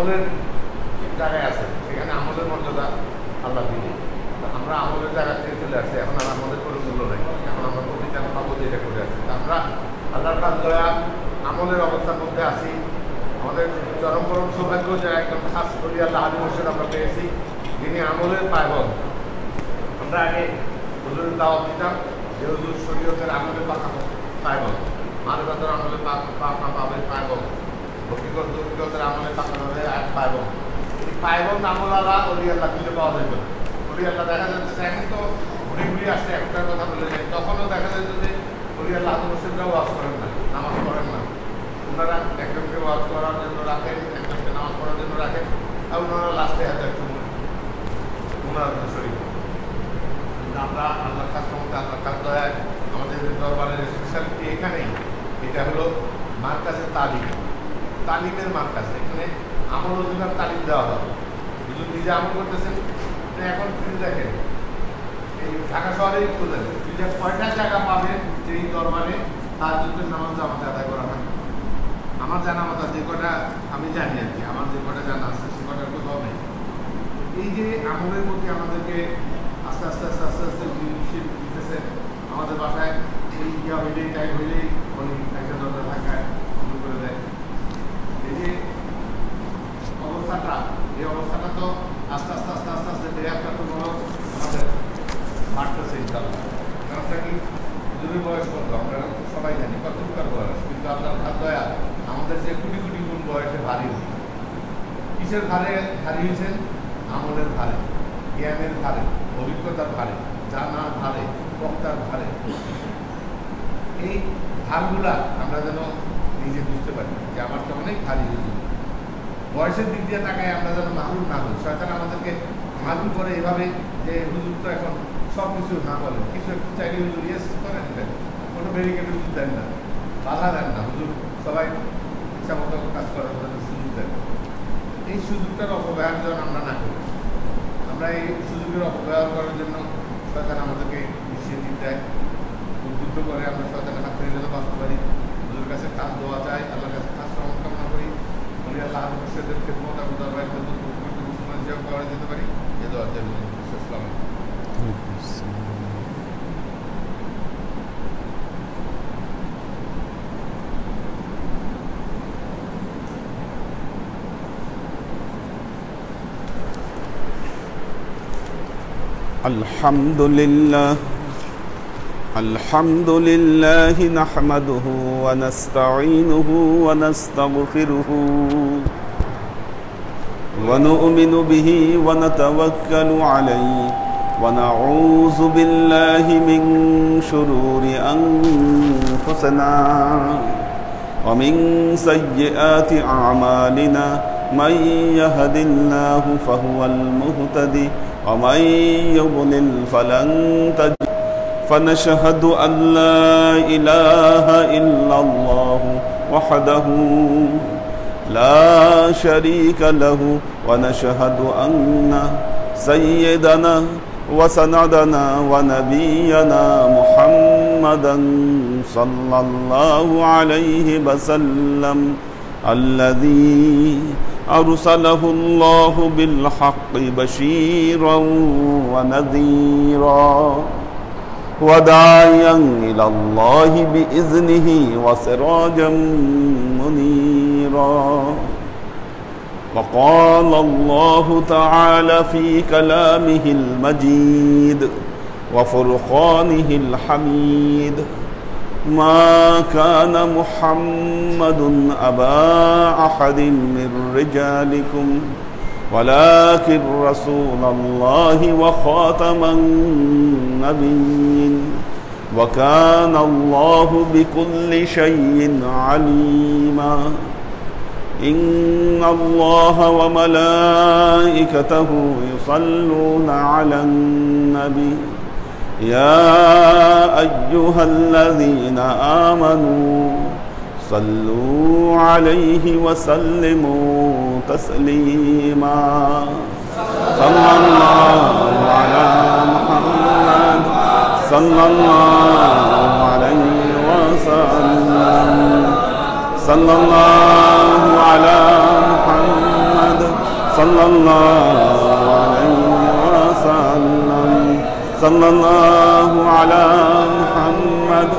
আমলের জায়গায় আছে, সেখানে আমলের মর্যাদা আল্লাহ দিবে। আমরা আমলের জায়গা থেকে চলে আসছি, এখন আর আমাদের কোনো মূল্য নেই, এখন আমরা প্রতিষ্ঠান পাবো যেটা করে আসছি। আমরা আল্লাহর কাজ দয়া আমলের অবস্থার মধ্যে আসি। আমাদের চরম পরম সৌভাগ্য যে একদম খাস করি আল্লাহ আলী মুর্শিদ আমরা পেয়েছি, যিনি আমলের পায়বন। আমরা আগে হুজুরের দাওয়াত দিতাম যে হুজুর শরীয়তের আমলের পায়বন, মানবতার আমলের পাবেন পায়বন, হকিগত হকিগতের আমলের পায়বন। এই পায়বন আমলারা অলি আল্লাহ খুঁজে পাওয়া যেত না। অলি আল্লাহ দেখা যাচ্ছে এখন তো ঘুরে ঘুরে আসছে, একটার কথা বলে যায়, তখনও দেখা যেত যে অলি আল্লাহ আলী মুর্শিদরাও ওয়াজ করেন না, নামাজ পড়েন না। ওনারা একজনকে ওয়াজ করার জন্য রাখেন, একজনকে নামাজ পড়ার জন্য রাখেন, আর ওনারা লাস্টে হাতে একটু ওনার শরীর। আমরা আল্লাহ কাজ ক্ষমতা আল্লাহ কাজ দয়ায় আমাদের দরবারের স্পেশালিটি এখানেই, এটা হলো মার্কাজের তালিম, তালিমের মার্কাজ। এখানে আমল অধিকার তালিম দেওয়া হবে। যদি নিজে আমল করতেছেন, এখন তিনি দেখেন এই ঢাকা শহরেই খুঁজেন যে কয়টা জায়গা পাবেন যে এই দরবারে তাহাজ্জুদের নামাজ জামাতে আদায় করা হয়। আমার জানা মতো যে কটা আমি জানি আর কি, আমার যে কটা জানা আছে সে কটার কোথাও নেই। এই যে আমলের প্রতি আমাদেরকে আস্তে আস্তে আস্তে আস্তে আস্তে দিতেছে। আমাদের বাসায় এই ইয়া হইলেই টাইম হইলেই উনি একটা দরজা থাকায় শুরু করে দেয়। এই যে অবস্থাটা, এই অবস্থাটা তো আস্তে আস্তে আস্তে আস্তে আস্তে বেড়ে একটা তো বড় আমাদের বাড়তেছে ইনশাআল্লাহ। কারণটা কি, যদি বয়স কত আমরা সবাই জানি কতটুকার বয়স, কিন্তু আপনার দয়া আমাদের যে কোটি কোটি গুণ বয়সে ভারী হচ্ছে। কিসের ভারে ভারী হয়েছেন? আমলের ভারে, জ্ঞানের ভারে, অভিজ্ঞতার ভারে, জানার ভারে, বক্তার ভারে। এই ভারগুলা আমরা যেন নিজে বুঝতে পারি যে আমার তো অনেক ভারী হয়েছে। বয়সের দিক দিয়ে তাকায় আমরা যেন মাহুর না হই। শয়তান আমাদেরকে মাহুর করে এভাবে যে হুজুর তো এখন সব কিছু না বলেন, কিছু একটু চাইলে হুজুর ইয়েস করে দেবেন, কোনো ব্যারিকেড হুজুর দেন না, বাধা দেন না, হুজুর সবাই ইচ্ছা মতো কাজ করার সুযোগ দেন। এই সুযোগটার অপব্যবহার যেন আমরা না করি। আমরা এই সুযোগের অপব্যবহার করার জন্য শয়তান আমাদেরকে ইনিশিয়েটিভ দেয়, উদ্বুদ্ধ করে। আমরা শয়তানের হাত থেকে যেন বাঁচতে পারি। হুজুর কাছে খাস দোয়া চাই, আল্লাহর কাছে খাস রহমত কামনা করি। বলি আল্লাহ মুর্শিদের খেদমত আমি দরবারে খেদমত মুসলমান হিসেবে করা যেতে পারি। এ দোয়া চাই। আসসালামু আলাইকুম। الحمد لله نحمده ونستعينه ونستغفره ونؤمن به ونتوكل عليه ونعوذ بالله من شرور أنفسنا ومن سيئات أعمالنا من يهد الله فهو المهتدي ومن يضلل فلن تجد فنشهد أن لا إله إلا الله وحده لا شريك له ونشهد أن سيدنا وسندنا ونبينا محمدا صلى الله عليه وسلم الذي أرسله الله بالحق بشيرا ونذيرا وداعيا إلى الله بإذنه وسراجا منيرا. وقال الله تعالى في كلامه المجيد وفرقانه الحميد: ما كان محمد أبا أحد من رجالكم ولكن رسول الله وخاتم النبيين وكان الله بكل شيء عليما. إن الله وملائكته يصلون على النبي يا أيها الذين آمنوا صلوا عليه وسلموا تسليما. صلى الله على محمد صلى الله عليه وسلم. صلى الله على محمد সাল্লাল্লাহু আলাইহি ওয়াসাল্লাম সাল্লাল্লাহু আলা মুহাম্মদ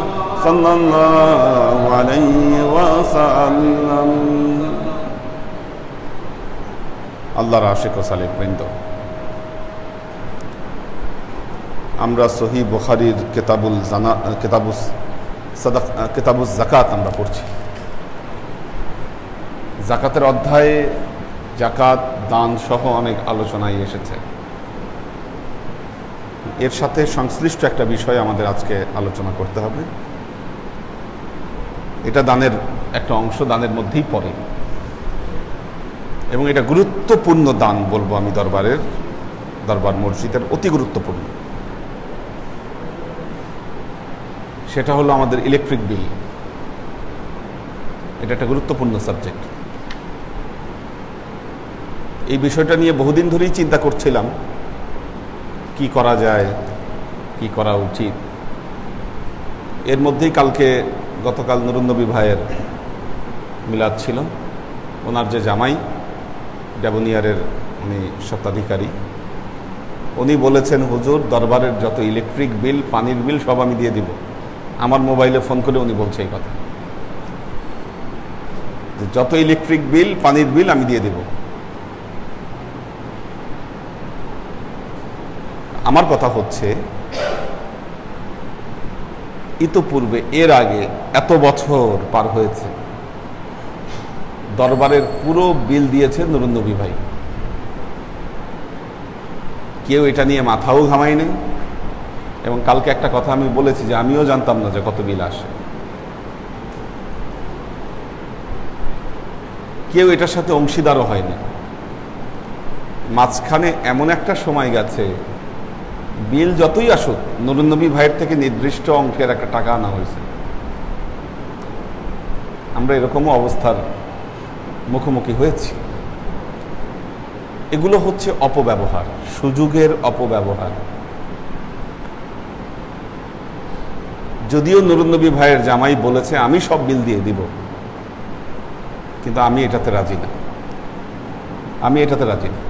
সাল্লাল্লাহু আলাইহি ওয়াসাল্লাম। আল্লাহর আশিক ও সালেক বৃন্দ, আমরা সহিহ বুখারীর কিতাবুস যাকাত আমরা পড়ছি। যাকাতের অধ্যায়ে যাকাত দান সহ অনেক আলোচনায় এসেছে। এর সাথে সংশ্লিষ্ট একটা বিষয় আমাদের আজকে আলোচনা করতে হবে। এটা দানের একটা অংশ, দানের মধ্যেই পড়ে, এবং এটা গুরুত্বপূর্ণ দান বলবো আমি। দরবার মসজিদের অতি গুরুত্বপূর্ণ। সেটা হলো আমাদের ইলেকট্রিক বিল। এটা একটা গুরুত্বপূর্ণ সাবজেক্ট। এই বিষয়টা নিয়ে বহুদিন ধরেই চিন্তা করছিলাম, কি করা যায়, কি করা উচিত। এর মধ্যেই গতকাল নুরুন্নবী ভাইয়ের মিলাদ ছিল। ওনার যে জামাই ডেবনিয়ারের উনি স্বত্বাধিকারী, উনি বলেছেন, হুজুর দরবারের যত ইলেকট্রিক বিল, পানির বিল সব আমি দিয়ে দিব। আমার মোবাইলে ফোন করে উনি বলছে এই কথা, যে যত ইলেকট্রিক বিল, পানির বিল আমি দিয়ে দিব। আমার কথা হচ্ছে, ইতোপূর্বে এর আগে এত বছর পার হয়েছে, দরবারের পুরো বিল দিয়েছে নুরুন্নবী ভাই। কেউ এটা নিয়ে মাথাও ঘামায় নেই। এবং কালকে একটা কথা আমি বলেছি যে আমিও জানতাম না যে কত বিল আসে। কেউ এটার সাথে অংশীদারও হয়নি। মাঝখানে এমন একটা সময় গেছে, বিল যতই আসুক, নুরুন্নবী ভাইয়ের থেকে নির্দিষ্ট অঙ্কের একটা টাকা আনা হয়েছে। আমরা এরকমও অবস্থার মুখোমুখি হয়েছি। এগুলো হচ্ছে অপব্যবহার, সুযোগের অপব্যবহার। যদিও নুরুন্নবী ভাইয়ের জামাই বলেছে আমি সব বিল দিয়ে দিব, কিন্তু আমি এটাতে রাজি না।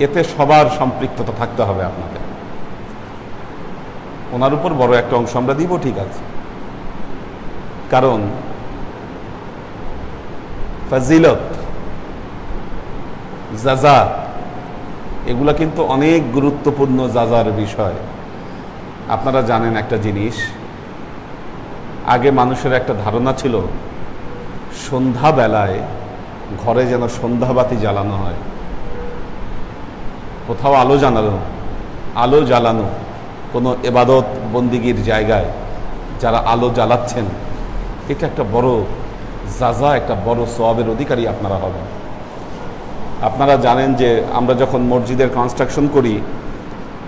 এতে সবার সম্পৃক্ততা থাকতে হবে আপনাদের। ওনার উপর বড় একটা অংশ আমরা দিব, ঠিক আছে, কারণ ফাজিলত, জাযা, এগুলা কিন্তু অনেক গুরুত্বপূর্ণ জাযার বিষয়। আপনারা জানেন একটা জিনিস, আগে মানুষের একটা ধারণা ছিল সন্ধ্যাবেলায় ঘরে যেন সন্ধ্যাবাতি জ্বালানো হয়, কোথাও আলো জ্বালানো কোনো ইবাদত বন্দিগির জায়গায় যারা আলো জ্বালাচ্ছেন, এটা একটা বড় জাযা, একটা বড় সওয়াবের অধিকারী আপনারা হবেন। আপনারা জানেন যে আমরা যখন মসজিদের কনস্ট্রাকশন করি,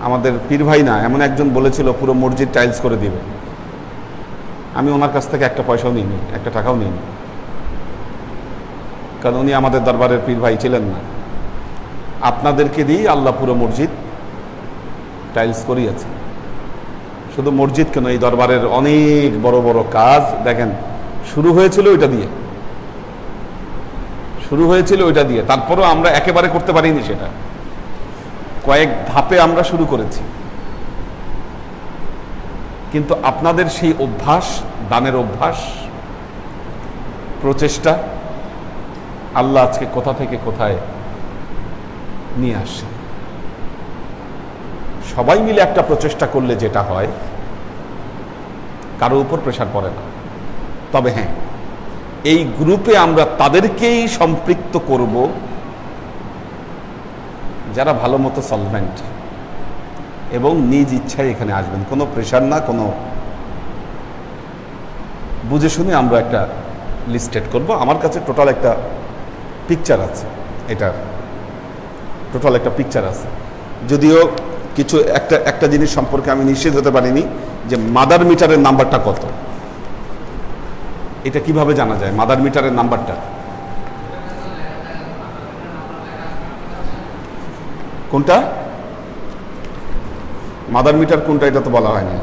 আমাদের পীর ভাই না এমন একজন বলেছিল পুরো মসজিদ টাইলস করে দিবে। আমি ওনার কাছ থেকে একটা পয়সাও নিইনি, একটা টাকাও নিইনি, কারণ উনি আমাদের দরবারের পীর ভাই ছিলেন না। আপনাদেরকে দিয়েই আল্লাহ পুরো মসজিদ টাইলস করিয়েছে। শুধু মসজিদ কেন, এই দরবারের অনেক বড় বড় কাজ দেখেন শুরু হয়েছিল ওইটা দিয়ে। তারপরও আমরা একেবারে করতে পারিনি, সেটা কয়েক ধাপে আমরা শুরু করেছি। কিন্তু আপনাদের সেই অভ্যাস, দানের অভ্যাস, প্রচেষ্টা, আল্লাহ আজকে কোথা থেকে কোথায় নিয়ে আসে। সবাই মিলে একটা প্রচেষ্টা করলে যেটা হয়, কারো উপর প্রেশার পড়ে না। তবে হ্যাঁ, এই গ্রুপে আমরা তাদেরকেই সম্পৃক্ত করব যারা ভালো মতো সলভেন্ট এবং নিজ ইচ্ছায় এখানে আসবেন। কোনো প্রেশার না, কোনো বুঝে শুনে আমরা একটা লিস্টেড করব। আমার কাছে টোটাল একটা পিকচার আছে, এটার টোটাল একটা পিকচার আছে। যদিও কিছু একটা জিনিস সম্পর্কে আমি নিশ্চিত হতে পারিনি যে মাদার মিটারের নাম্বারটা কত। এটা কিভাবে জানা যায় মাদার মিটারের নাম্বারটা? কোনটা মাদার মিটার কোনটা এটা তো বলা হয়নি।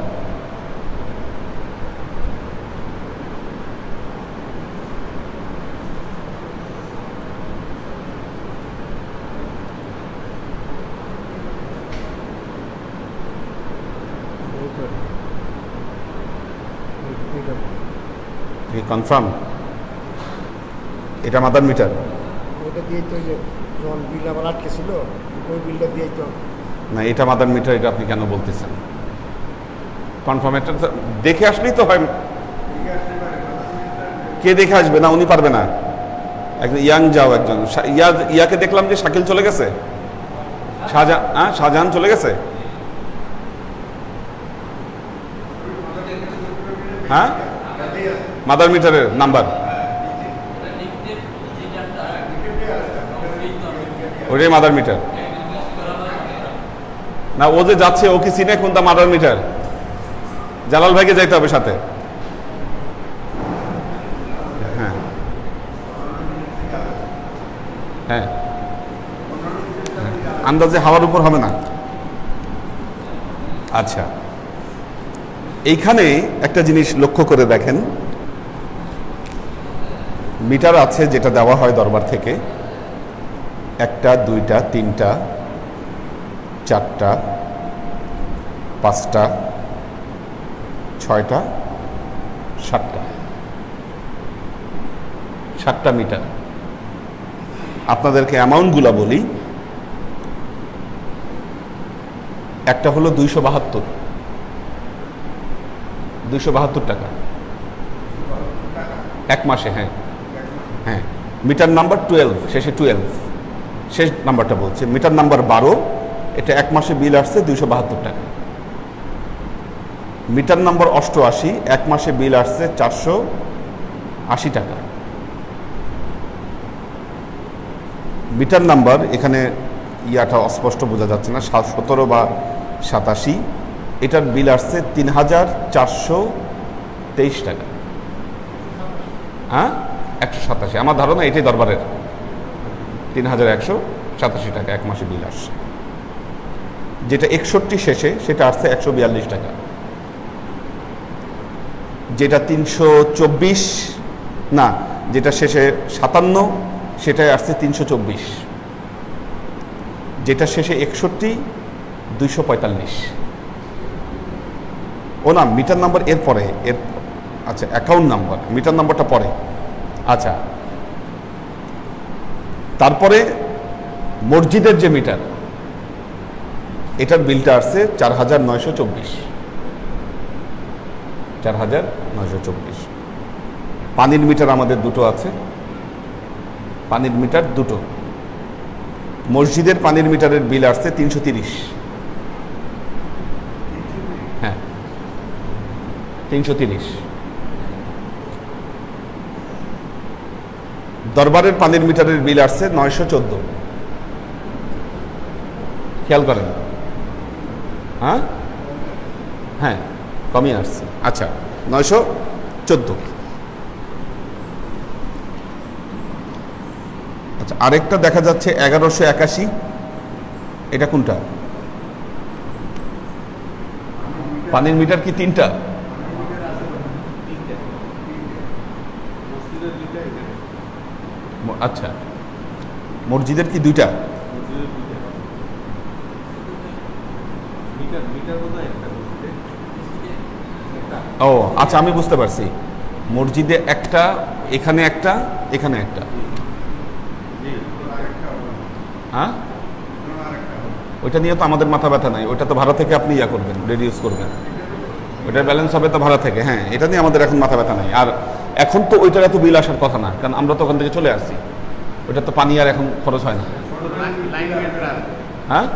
কনফার্ম? এটা মাদার মিটার? ওটা দিয়ে তো যখন বিল আবার আটকে ছিল ওই বিলটা দিয়ে তো না, এটা মাদার মিটার, এটা আপনি কেন বলতেছেন? কনফার্ম? এটা দেখে আসলেই তো হয়। কে দেখে আসবে? না, উনি পারবে না। একজন ইয়াং যাও, একজন ইয়াকে দেখলাম যে শাকিল চলে গেছে, শাহজাহান চলে গেছে। হ্যাঁ, মাদার মিটারের নাম্বার ওটাই মাদার মিটার না? ও যে যাচ্ছে ও কি চিনে কোনটা মাদার মিটার? জালাল ভাইকে যাইতে হবে সাথে। হ্যাঁ হ্যাঁ, আন্দাজে হাওয়ার উপর হবে না। আচ্ছা, এইখানে একটা জিনিস লক্ষ্য করে দেখেন, মিটার আছে যেটা দেওয়া হয় দরবার থেকে, 1টা 2টা 3টা 4টা 5টা 6টা 7টা মিটার। আপনাদেরকে অ্যামাউন্টগুলো বলি। একটা হলো 272 টাকা এক মাসে। হ্যাঁ হ্যাঁ, মিটার নাম্বার 12, শেষে 12, শেষ নাম্বারটা বলছে। মিটার নাম্বার 12, এটা এক মাসে বিল আসছে 272 টাকা। মিটার নাম্বার 88, এক মাসে বিল আসছে 480 টাকা। মিটার নাম্বার, এখানে ইয়াটা অস্পষ্ট বোঝা যাচ্ছে না, 17 বা 87, এটার বিল আসছে 3423 টাকা। হ্যাঁ, 187, আমার ধারণা এটাই দরবারের। 3187 টাকা এক মাসে বিল আসছে। যেটা 61 শেষে সেটা আসছে 142 টাকা। যেটা 324 না, যেটা শেষে 57 সেটাই আসছে 324। যেটা শেষে 61 245। ও না, মিটার নাম্বার এর পরে, এর আচ্ছা অ্যাকাউন্ট নাম্বার, মিটার নাম্বারটা পরে। আচ্ছা, তারপরে মসজিদের যে মিটার, এটার বিলটা আসছে 4924। 4924। পানির মিটার আমাদের দুটো আছে, পানির মিটার দুটো। মসজিদের পানির মিটারের বিল আসছে 330। হ্যাঁ, 330। দরবারের পানির মিটারের বিল আসছে 914। খেয়াল করেন। হ্যাঁ হ্যাঁ, কমই আসছে। আচ্ছা, 914। আচ্ছা, আরেকটা দেখা যাচ্ছে 1181। এটা কোনটা? পানির মিটার কি 3টা? আচ্ছা, মসজিদের কি 2টা? ও আচ্ছা, আমি বুঝতে পারছি। মসজিদে একটা, এখানে একটা, এখানে একটা। হ্যাঁ, ওইটা নিয়ে তো আমাদের মাথা ব্যথা নাই, ওইটা তো ভাড়া থেকে আপনি ইয়া করবেন, রিডিউস করবেন, ওইটার ব্যালেন্স হবে তো ভাড়া থেকে। হ্যাঁ, এটা নিয়ে আমাদের এখন মাথা ব্যথা নাই। আর এখন তো ওইটার এত বিল আসার কথা না, কারণ আমরা তো ওখান থেকে চলে আসছি। ওইটা তো পানি আর এখন খরচ হয় না। হ্যাঁ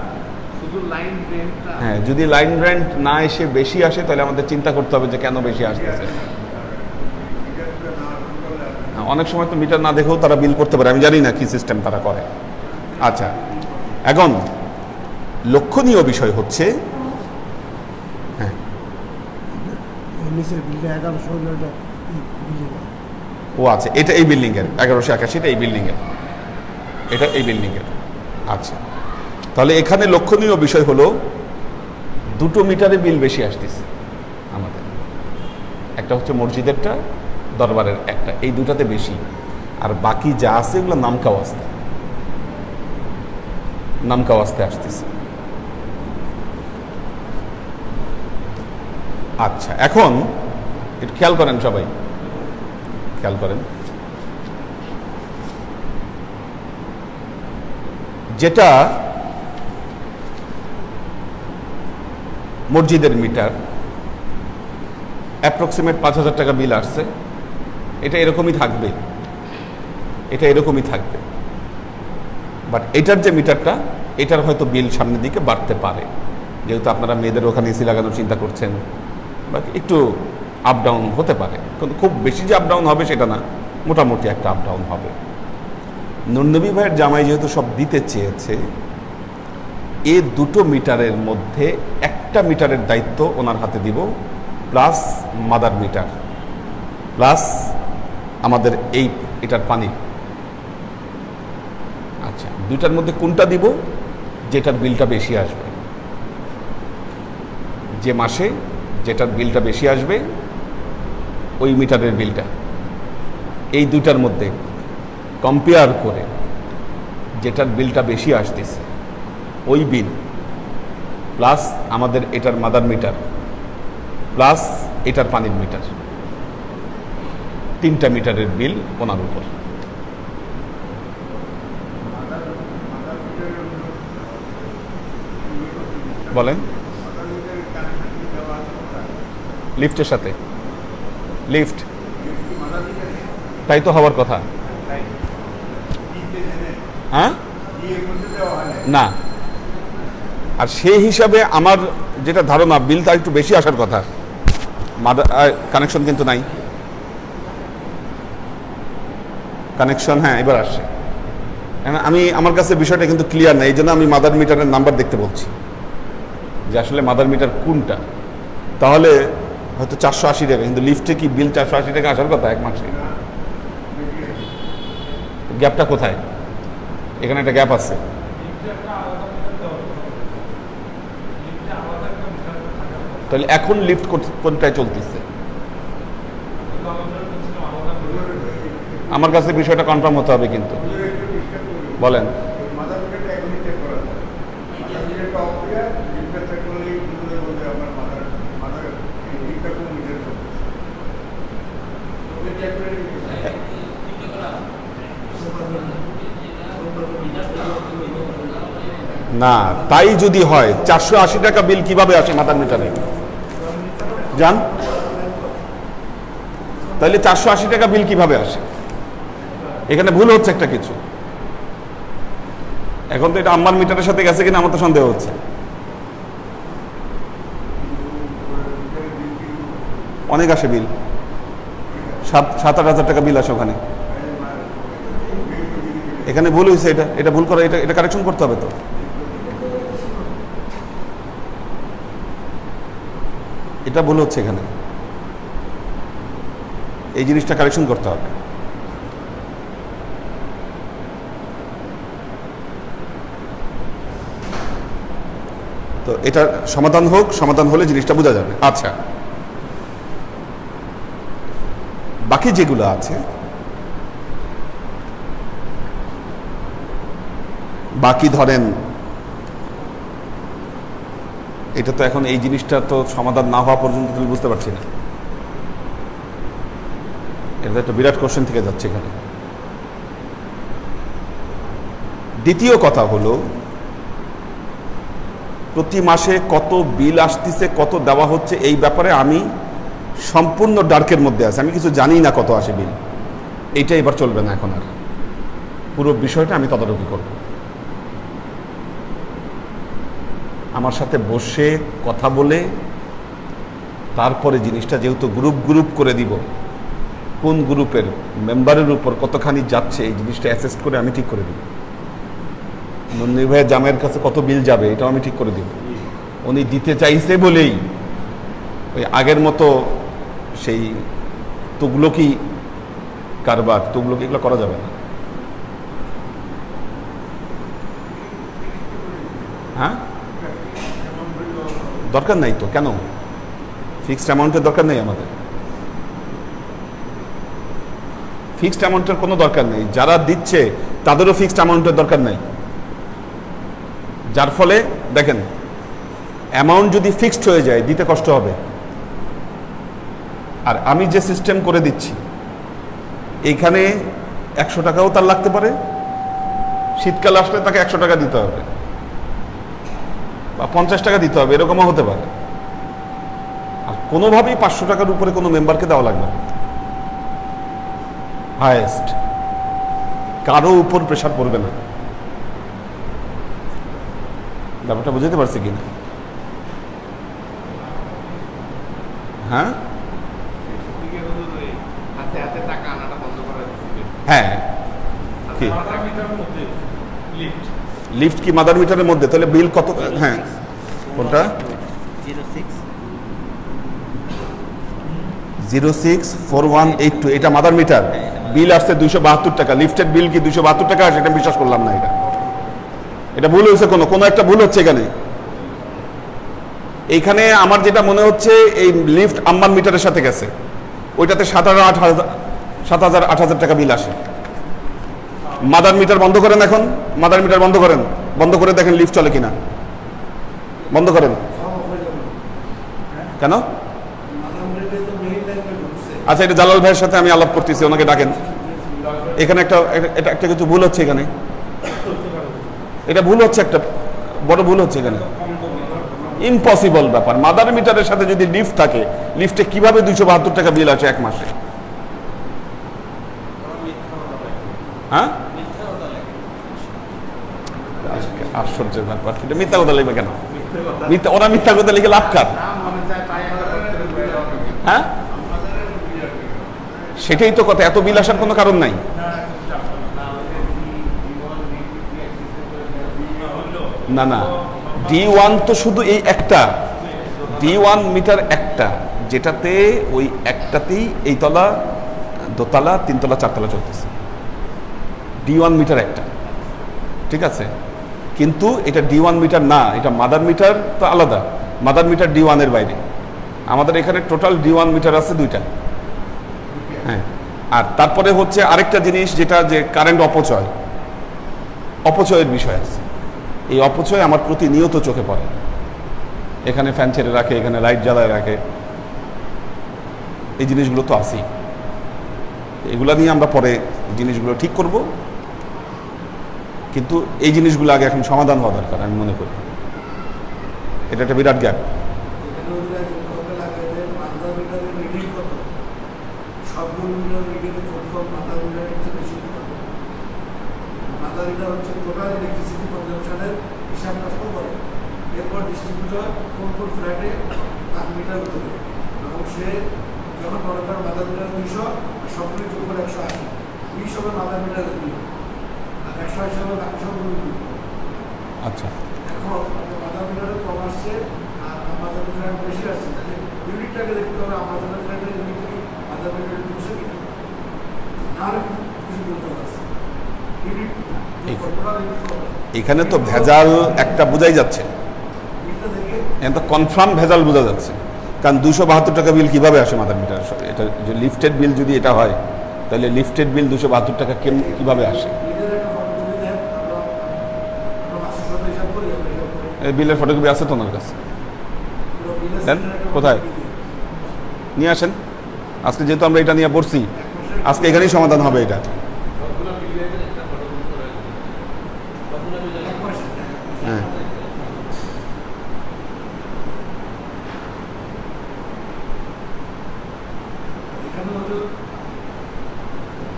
হ্যাঁ, যদি লাইন রেন্ট না এসে বেশি আসে তাহলে আমাদের চিন্তা করতে হবে যে কেন বেশি আসতেছে। অনেক সময় তো মিটার না দেখেও তারা বিল করতে পারে, আমি জানি না কি সিস্টেম তারা করে। আচ্ছা, এখন লক্ষণীয় বিষয় হচ্ছে, হ্যাঁ ও আচ্ছা, এটা এই বিল্ডিং এর 1181, এটা এই বিল্ডিং এর, এটা এই বিল্ডিং এর। আচ্ছা, তাহলে এখানে লক্ষণীয় বিষয় হলো দুটো মিটারে বিল বেশি আসতেছে আমাদের। একটা হচ্ছে মসজিদেরটা, দরবারের একটা, এই দুটাতে বেশি। আর বাকি যা আছে এগুলো নামকাওয়াস্তে আসতেছে। আচ্ছা, এখন একটু খেয়াল করেন সবাই, খেয়াল করেন, যেটা মসজিদের মিটার অ্যাপ্রক্সিমেট 5,000 টাকা বিল আসছে, এটা এরকমই থাকবে, এটা এরকমই থাকবে। বাট এটার যে মিটারটা, এটার হয়তো বিল সামনের দিকে বাড়তে পারে, যেহেতু আপনারা মেয়েদের ওখানে এসি লাগানোর চিন্তা করছেন, বা একটু আপ ডাউন হতে পারে, কিন্তু খুব বেশি যে আপ ডাউন হবে সেটা না, মোটামুটি একটা আপ ডাউন হবে। নূরনবী ভাইয়ের জামাই যেহেতু সব দিতে চেয়েছে, এ দুটো মিটারের মধ্যে একটা মিটারের দায়িত্ব ওনার হাতে দিব, প্লাস মাদার মিটার, প্লাস আমাদের এটার পানি। আচ্ছা, দুইটার মধ্যে কোনটা দিব? যেটার বিলটা বেশি আসবে, যে মাসে যেটার বিলটা বেশি আসবে ওই মিটারের বিলটা, এই দুইটার মধ্যে কম্পেয়ার করে যেটার বিলটা বেশি আসতেছে ওই বিল, প্লাস আমাদের এটার মাদার মিটার, প্লাস এটার পানির মিটার, 3টা মিটারের বিল ওনার উপর। বলেন, লিফটের সাথে? লিফট তাই তো হওয়ার কথা, হ্যাঁ না? আর সেই হিসাবে আমার যেটা ধারণা, বিল তার একটু বেশি আসার কথা, কানেকশন কিন্তু নাই, কানেকশন হ্যাঁ এবার আসছে। আমি আমার কাছে বিষয়টা কিন্তু ক্লিয়ার না, এই জন্য আমি মাদার মিটারের নাম্বার দেখতে বলছি, যে আসলে মাদার মিটার কোনটা। তাহলে হয়তো 480 টাকা, কিন্তু লিফটে কি বিল 480 টাকা আসার কথা এক মাসে? গ্যাপটা কোথায়? এখানে একটা গ্যাপ আছে। তাহলে এখন লিফট কোনটায় চলতেছে? আমার কাছে বিষয়টা কনফার্ম হতে হবে কিন্তু। বলেন, না তাই যদি হয় 480 টাকা বিল কিভাবে আসে মাদার মিটারে? জান, তাহলে 480 টাকা বিল কিভাবে আসে? এখানে ভুল হচ্ছে একটা কিছু। এখন তো এটা আম্মার মিটারের সাথে গেছে কিনা আমার তো সন্দেহ হচ্ছে। অনেক আসে বিল, 7-8 হাজার টাকা বিল আসে ওখানে। এখানে ভুল হয়েছে, এটা ভুল করা, এটা কারেকশন করতে হবে। তো এটা ভুল হচ্ছে এখানে, এই জিনিসটা কারেকশন করতে হবে। তো এটা সমাধান হোক, সমাধান হলে জিনিসটা বোঝা যাবে। আচ্ছা, বাকি যেগুলো আছে, বাকি ধরেন এটা তো এখন এই জিনিসটা তো সমাধান না হওয়া পর্যন্ত তুমি বুঝতে পারছি না, এটা একটা বিরাট কোশ্চেন থেকে যাচ্ছে এখানে। দ্বিতীয় কথা হলো, প্রতি মাসে কত বিল আসতেছে, কত দেওয়া হচ্ছে, এই ব্যাপারে আমি সম্পূর্ণ ডার্কের মধ্যে আছি, আমি কিছু জানি না কত আসে বিল। এইটা এবার চলবে না, এখন আর পুরো বিষয়টা আমি তদারকি করব। আমার সাথে বসে কথা বলে তারপরে জিনিসটা, যেহেতু গ্রুপ গ্রুপ করে দিব, কোন গ্রুপের মেম্বারের উপর কতখানি যাচ্ছে এই জিনিসটা অ্যাসেস করে আমি ঠিক করে দিব। নন্দী ভাইয়ের জামাইয়ের কাছে কত বিল যাবে এটাও আমি ঠিক করে দিব। উনি দিতে চাইছে বলেই ওই আগের মতো সেই তুগলকি কারবার, তুগলকি এগুলো করা যাবে না। হ্যাঁ, দরকার নাই তো, কেন? ফিক্সড অ্যামাউন্টের দরকার নেই আমাদের, ফিক্সড অ্যামাউন্টের কোনো দরকার নেই। যারা দিচ্ছে তাদেরও ফিক্সড অ্যামাউন্টের দরকার নেই, যার ফলে দেখেন অ্যামাউন্ট যদি ফিক্সড হয়ে যায় দিতে কষ্ট হবে। আর আমি যে সিস্টেম করে দিচ্ছি এইখানে 100 টাকাও তার লাগতে পারে, শীতকাল আসলে তাকে 100 টাকা দিতে হবে বা 50 টাকা দিতে হবে, এরকমও হতে পারে। আর কোনোভাবেই 500 টাকার উপরে কোনো মেম্বারকে দেওয়া লাগবে না, হায়েস্ট। কারো উপর প্রেশার পড়বে না। ব্যাপারটা বুঝতে পারছি কিনা? হ্যাঁ হাতে হাতে টাকা আনাটা বন্ধ করে দিচ্ছি। হ্যাঁ, কি লিফট কি মাদার মিটারের মধ্যে? তাহলে বিল কত? হ্যাঁ, কোনটা? 064182, এটা মাদার মিটার। বিল আসছে 272 টাকা। লিফটের বিল কি 272 টাকা আসে? এটা বিশ্বাস করলাম না। এটা ভুল হয়েছে, কোনো একটা ভুল হচ্ছে এখানে। এইখানে আমার যেটা মনে হচ্ছে এই লিফট আম্বান মিটারের সাথে গেছে, ওইটাতে 7,000-8,000 টাকা বিল আসে। মাদার মিটার বন্ধ করেন এখন, মাদার মিটার বন্ধ করেন, বন্ধ করে দেখেন লিফট চলে কিনা। বন্ধ করেন। কেন? আচ্ছা, এটা জালাল ভাইয়ের সাথে আমি আলাপ করতেছি, ওনাকে ডাকেন। এখানে একটা কিছু ভুল হচ্ছে এখানে, এটা ভুল হচ্ছে, একটা বড় ভুল হচ্ছে এখানে। ইম্পসিবল ব্যাপার। মাদার মিটারের সাথে যদি লিফট থাকে, লিফটে কিভাবে 272 টাকা বিল আসে এক মাসে? হ্যাঁ, আশ্চর্যের ব্যাপার। এটা মিথ্যা কথা লিখবে কেন? ওরা মিথ্যা কথা লিখে লাভ কার? হ্যাঁ, সেটাই তো কথা। এত বিল আসার কোনো কারণ নাই। না না, D1 তো শুধু এই একটা D1 মিটার একটা, যেটাতে ওই একটাতেই এই তলা, দোতলা, 3 তলা, 4 তলা চলতেছে। D1 মিটার একটা, ঠিক আছে। কিন্তু এটা D1 মিটার না, এটা মাদার মিটার তো আলাদা। মাদার মিটার D1 এর বাইরে। আমাদের এখানে টোটাল D1 মিটার আছে 2টা। হ্যাঁ, আর তারপরে হচ্ছে আরেকটা জিনিস, যেটা যে কারেন্ট অপচয়ের বিষয় আছে। এই অপচয় আমার প্রতিনিয়ত চোখে পড়ে। এখানে ফ্যান ছেড়ে রাখে, এখানে লাইট জ্বালায় রাখে, এই জিনিসগুলো তো আছেই। এগুলা নিয়ে আমরা পরে জিনিসগুলো ঠিক করব, কিন্তু এই জিনিসগুলো আগে এখন সমাধান হওয়া দরকার আমি মনে করি। এটা একটা বিরাট গ্যাপ। এরপর ডিস্ট্রিবিউটর কোন কোন ফ্ল্যাটে 8 মিটার দেবে, এবং সে যখন মনে করেন মাদার মিটার 200 সবগুলি যোগ করে 180, 20 হবে মাদার মিটারের বিল, আর 180 হবে বাকি সবগুলো বিল। আচ্ছা, এখন মাদার মিটারের কম আসছে আর আমাদের ফ্ল্যাট বেশি আসছে, তাহলে ইউনিটটাকে দেখতে হবে আমাদের ফ্ল্যাটের ইউনিট কি মাদার মিটারের 200 কিনা, আর কিছু বলতে পারছে ইউনিট। এখানে তো ভেজাল একটা বোঝাই যাচ্ছে, তো কনফার্ম ভেজাল বোঝা যাচ্ছে। কারণ 272 টাকা বিল কিভাবে আসে মাদার মিটার? এটা যে লিফটেড বিল যদি এটা হয়, তাহলে লিফটেড বিল 272 টাকা কিভাবে আসে? বিলের ফটোকপি আছে তোমার কাছে? দেন, কোথায় নিয়ে আসেন। আজকে যেহেতু আমরা এটা নিয়ে পড়ছি, আজকে এখানেই সমাধান হবে এটা। হ্যাঁ,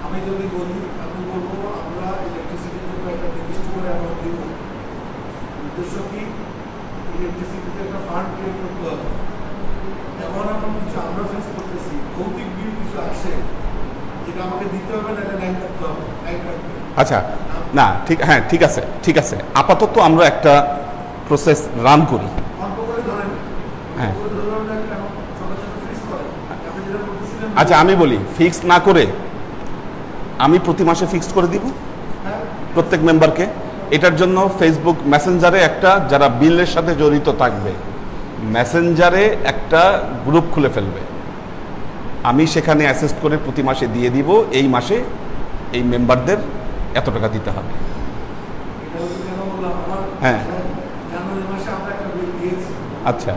আমি যদি বলি, আমি বলবো আমরা ইলেকট্রিসিটির জন্য একটা নির্দিষ্ট করে অ্যামাউন্ট দিব। উদ্দেশ্য কি? ইলেকট্রিসিটিতে একটা ফান্ড ক্রিয়েট করতে হবে। এমন এমন কিছু আমরা ফেস করতেছি, ভৌতিক বিল কিছু আসে যেটা আমাকে দিতে হবে না, এটা লাইন রাখতে হবে, লাইন রাখতে। আচ্ছা, না ঠিক, হ্যাঁ ঠিক আছে, ঠিক আছে। আপাতত আমরা একটা প্রসেস রান করি। হ্যাঁ, আচ্ছা আমি বলি, ফিক্স না করে আমি প্রতি মাসে ফিক্সড করে দিব প্রত্যেক মেম্বারকে। এটার জন্য ফেসবুক মেসেঞ্জারে একটা, যারা বিলের সাথে জড়িত থাকবে, মেসেঞ্জারে একটা গ্রুপ খুলে ফেলবে। আমি সেখানে অ্যাসেস্ট করে প্রতি মাসে দিয়ে দিব, এই মাসে এই মেম্বারদের এত টাকা দিতে হবে। হ্যাঁ, আচ্ছা,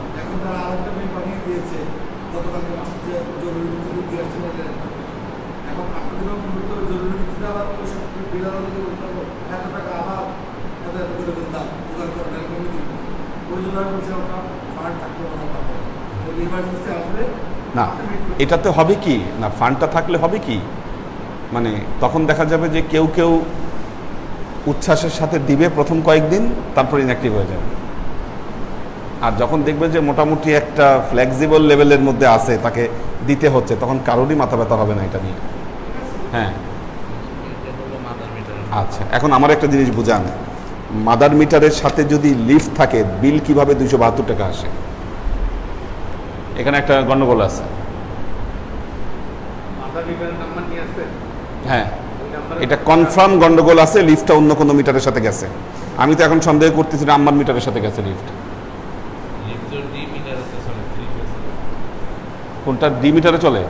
এখন আপনাদের মূলত জরুরি ভিত্তিতে আবার ওই সব বিল আলাদা করতে হবে, এত টাকা আবার এত এত করে দাম জোগাড় করেন, এরকম ওই জন্য আমি বলছি ওটা ফান্ড থাকতে পারে না, ইমার্জেন্সি আসলে না এটাতে হবে কি না, ফান্ডটা থাকলে হবে কি, মানে তখন দেখা যাবে যে কেউ কেউ উচ্ছ্বাসের সাথে দিবে প্রথম কয়েকদিন, তারপর ইনঅ্যাক্টিভ হয়ে যাবে। আর যখন দেখবে যে মোটামুটি একটা ফ্লেক্সিবল লেভেলের মধ্যে আছে, তাকে দিতে হচ্ছে, তখন কারোরই মাথা ব্যথা হবে না এটা নিয়ে। হ্যাঁ আচ্ছা, এখন আমার একটা জিনিস বুঝান, মাদার মিটারের সাথে যদি লিফট থাকে বিল কিভাবে 272 টাকা আসে? এখানে একটা গন্ডগোল আছে। হ্যাঁ এটা কনফার্ম গন্ডগোল আছে, লিফটটা অন্য কোনো মিটারের সাথে গেছে। আমি তো এখন সন্দেহ করতেছি না আম্মার মিটারের সাথে গেছে লিফট। কোনটা ডি মিটারে চলে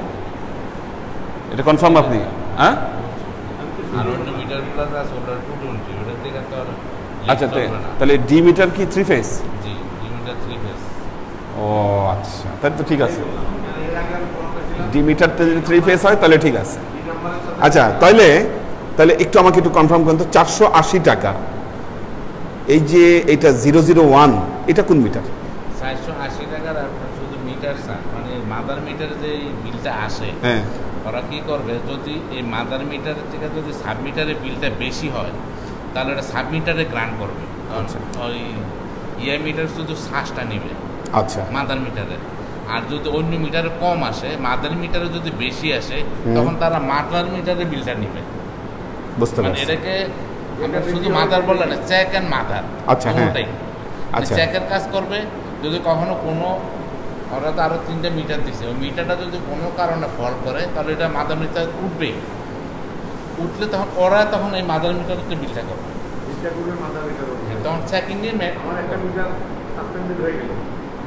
এটা কনফার্ম আপনি? হ্যাঁ আচ্ছা তাহলে ডি মিটার কি 3 ফেজ? ও আচ্ছা তাহলে তো ঠিক আছে, ডি মিটারতে যদি 3 ফেজ হয় তাহলে ঠিক আছে। আচ্ছা তাহলে একটু আমাকে একটু কনফার্ম করুন তো, 480 টাকা এই যে এটা 001 এটা কোন মিটার? 480 টাকার আপনার শুধু মিটার মানে মাদার মিটারে যে বিলটা আসে, হ্যাঁ ওরা কি করবে, যদি এই মাদার মিটারের থেকে যদি সাবমিটারের বিলটা বেশি হয় তাহলে এটা সাবমিটারে গ্রান্ট করবে। ওই ইয়ে মিটার শুধু শ্বাসটা নিবে আচ্ছা মাদার মিটারে, আর যদি অন্য মিটারে কম আসে, মাদার মিটারে যদি বেশি আসে তখন তারা মাদার মিটারে বিলটা নিবে। বুঝতে মানে পারছি। এটাকে আমরা শুধু মাদার বললে না, চেক অ্যান্ড মাদার। আচ্ছা হ্যাঁ আচ্ছা চেকের কাজ করবে, যদি কখনো কোনো, ওরা তো আরো 3টে মিটার দিছে, ওই মিটারটা যদি কোনো কারণে ফল করে তাহলে এটা মাদার মিটার উঠবে, উঠলে তখন এই মাদার মিটারতে বিলটা করবে, তখন চেকিং নিয়ে আমার একটা মিটার সাসপেন্ডেড হয়ে গেল,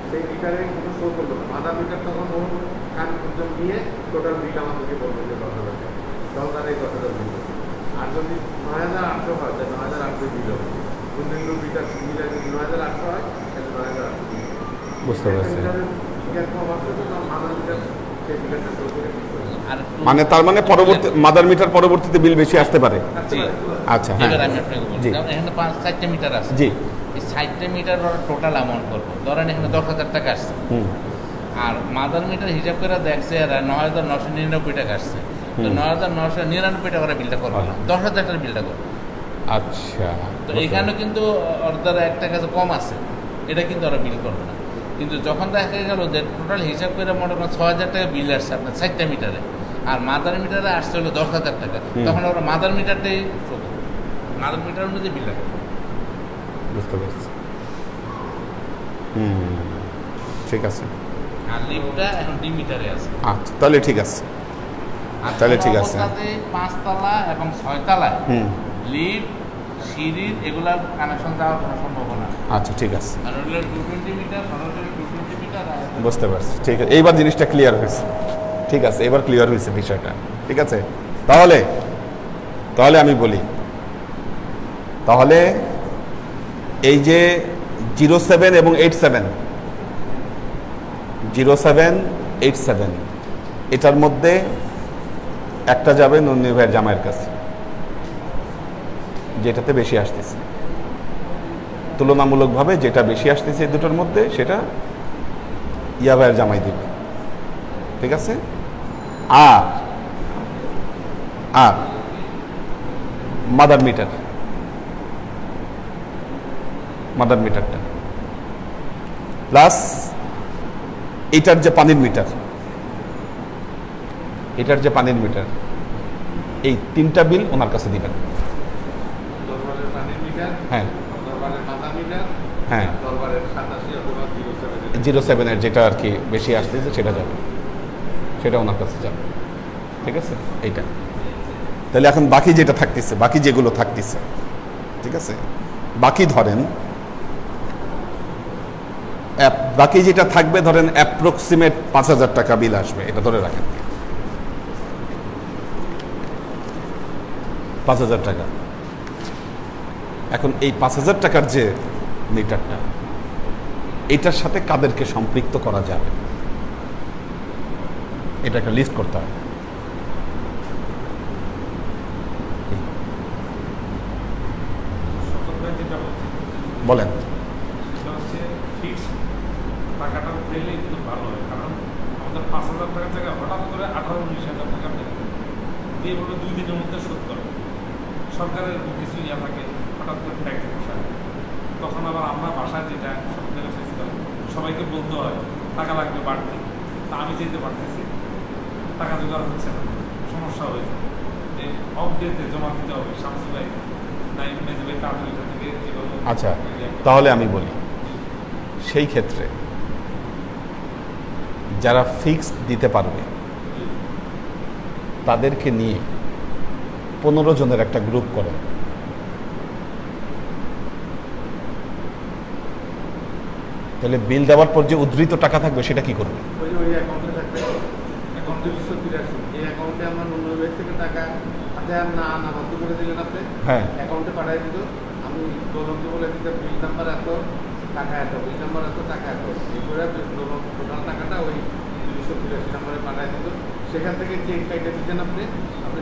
সেই মিটারে কোনো শো করলো না, মাদার মিটার তখন ওর কান পর্যন্ত নিয়ে টোটাল বিল আমাদেরকে বলবে যে 10,000 টাকা, তখন তারা এই 10,000 বিল করবে। আর যদি 9,800 হয় তাহলে 9,800 বিল হবে, অন্যান্য মিটার মিটার যদি 9,800 হয় তাহলে 9,800 বিল হবে। বুঝতে পারছি। মাদার মিটার সেই মিটারটা শো করে মানে তার মানে পরবর্তী মাদার মিটার পরবর্তীতে বিল বেশি আসতে পারে। আচ্ছা হ্যাঁ এবার আমি আপনাকে বলছি, কারণ এখানে 5-4টে মিটার আছে, জি এই 4টে মিটার ওরা টোটাল অ্যামাউন্ট করবো, ধরেন এখানে 10,000 টাকা আসছে, আর মাদার মিটার হিসাব করে দেখছে এরা 9,999 টাকা আসছে, তো 9,999 টাকা বিলটা করবে না, 10,000 টাকার বিলটা করবে। আচ্ছা তো এখানেও কিন্তু ওর দ্বারা 1 টাকা কম আছে, এটা কিন্তু ওরা বিল করবে না। কিন্তু যখন দেখা গেল যে টোটাল হিসাব করে মনে করেন 6,000 টাকা বিল আসছে আপনার 4টে মিটারে, আর মাদার মিটারে আসছে হলো 10,000 টাকা, তখন ওরা মাদার মিটারটাই মাদার মিটার অনুযায়ী বিল রাখবে। বুঝতে পারছি। ঠিক আছে। আর লিফটটা এখন ডি মিটারে আছে। আচ্ছা তাহলে ঠিক আছে, তাহলে ঠিক আছে। 5 তলা এবং 6 তলায় লিফট সিঁড়ির এগুলা কানেকশন দেওয়ার কোনো সম্ভাবনা। আচ্ছা ঠিক আছে, আর ওগুলো 220 মিটার, সরাসরি 220 মিটার। বুঝতে পারছি, ঠিক আছে, এইবার জিনিসটা ক্লিয়ার হয়েছে। ঠিক আছে, এবার ক্লিয়ার হয়েছে বিষয়টা। ঠিক আছে, তাহলে আমি বলি, তাহলে এই যে 07 এবং 87 এটার মধ্যে একটা যাবে নন্দিনী ভাইয়ের জামাইয়ের কাছে, যেটাতে বেশি আসতেছে, তুলনামূলকভাবে যেটা বেশি আসতেছে এই দুটোর মধ্যে সেটা ইয়া ভাইয়ের জামাই দিবে। ঠিক আছে, আর মাদার মিটারটা প্লাস এটার যে পানির মিটার, এই 3টা বিল ওনার কাছে দিবেন। হ্যাঁ হ্যাঁ 07 যেটা আর কি বেশি আসতেছে সেটা যাবে, সেটা ওনার কাছে যাবে। ঠিক আছে, এইটা তাহলে এখন বাকি যেটা থাকতেছে, বাকি যেগুলো থাকতেছে, ঠিক আছে, বাকি ধরেন বাকি যেটা থাকবে ধরেন অ্যাপ্রক্সিমেট 5,000 টাকা বিল আসবে, এটা ধরে রাখেন 5,000 টাকা। এখন এই 5,000 টাকার যে মিটারটা, এটার সাথে কাদেরকে সম্পৃক্ত করা যাবে এটা একটা লিস্ট করতে হবে। বলেন। সেটা হচ্ছে ফিক্সড টাকাটা পেলে কিন্তু ভালো হয়, কারণ আমাদের 5,000 টাকা থেকে হঠাৎ করে 18-19,000 টাকা পেলে দিয়ে বললো 2 দিনের মধ্যে শোধ করে, সরকারের কিছু ইয়া থাকে, হঠাৎ করে ট্যাক্স বসায়, তখন আবার আমরা বাসায় যেটা সরকারের ফেসিলাম সবাইকে বলতে হয় টাকা লাগবে বাড়তি, তা আমি যেতে পারতেছি, টাকা জোগাড় হচ্ছে না, সমস্যা হয়ে যায়। এই অফ ডেতে জমা দিতে হবে, শামসু ভাই নাই মেজে ভাই তাড়াতাড়ি থেকে যেভাবে। আচ্ছা, তাহলে আমি বলি, সেই ক্ষেত্রে যারা ফিক্স দিতে পারবে তাদেরকে নিয়ে 15 জনের একটা গ্রুপ করে, তাহলে বিল দেওয়ার পর যে উদ্ধৃত টাকা থাকবে সেটা কি করবে? ওই অ্যাকাউন্টে থাকবে, অ্যাকাউন্টে 283, এই অ্যাকাউন্টে আমার নন্দিনী ভাই থেকে টাকা না বন্ধ করে দিলেন আপনি, হ্যাঁ, অ্যাকাউন্টে পাঠিয়ে দিত, আমি দোলনকে বলে দিতে বিল নাম্বার এত, টাকা এত, বিল নাম্বার এত, টাকা এত, এই করে টোটাল টাকাটা ওই 283 নম্বরে পাঠিয়ে দিত। সেখান থেকে চেক কাইটে দিতেন আপনি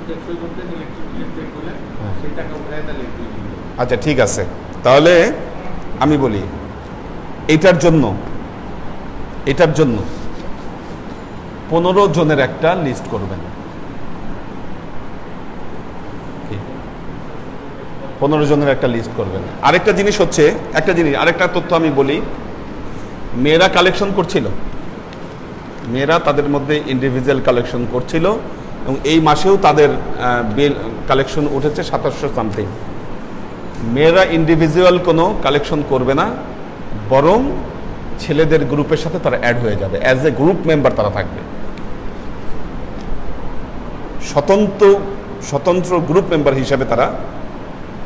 চেক সই করতেন, ইলেকট্রিক চেক করলে সেই টাকা উঠায় তাহলে দিয়ে দিত। আচ্ছা ঠিক আছে, তাহলে আমি বলি এটার জন্য 15 জনের একটা লিস্ট করবেন। 15 জনের একটা লিস্ট করবেন। আরেকটা জিনিস হচ্ছে, আরেকটা তথ্য আমি বলি, মেয়েরা কালেকশন করছিল, মেয়েরা তাদের মধ্যে ইন্ডিভিজুয়াল কালেকশন করছিল এবং এই মাসেও তাদের বিল কালেকশন উঠেছে 2700 সামথিং। মেয়েরা ইন্ডিভিজুয়াল কোনো কালেকশন করবে না, বরং ছেলেদের গ্রুপের সাথে তারা অ্যাড হয়ে যাবে, অ্যাজ এ গ্রুপ মেম্বার তারা থাকবে, স্বতন্ত্র গ্রুপ মেম্বার হিসাবে তারা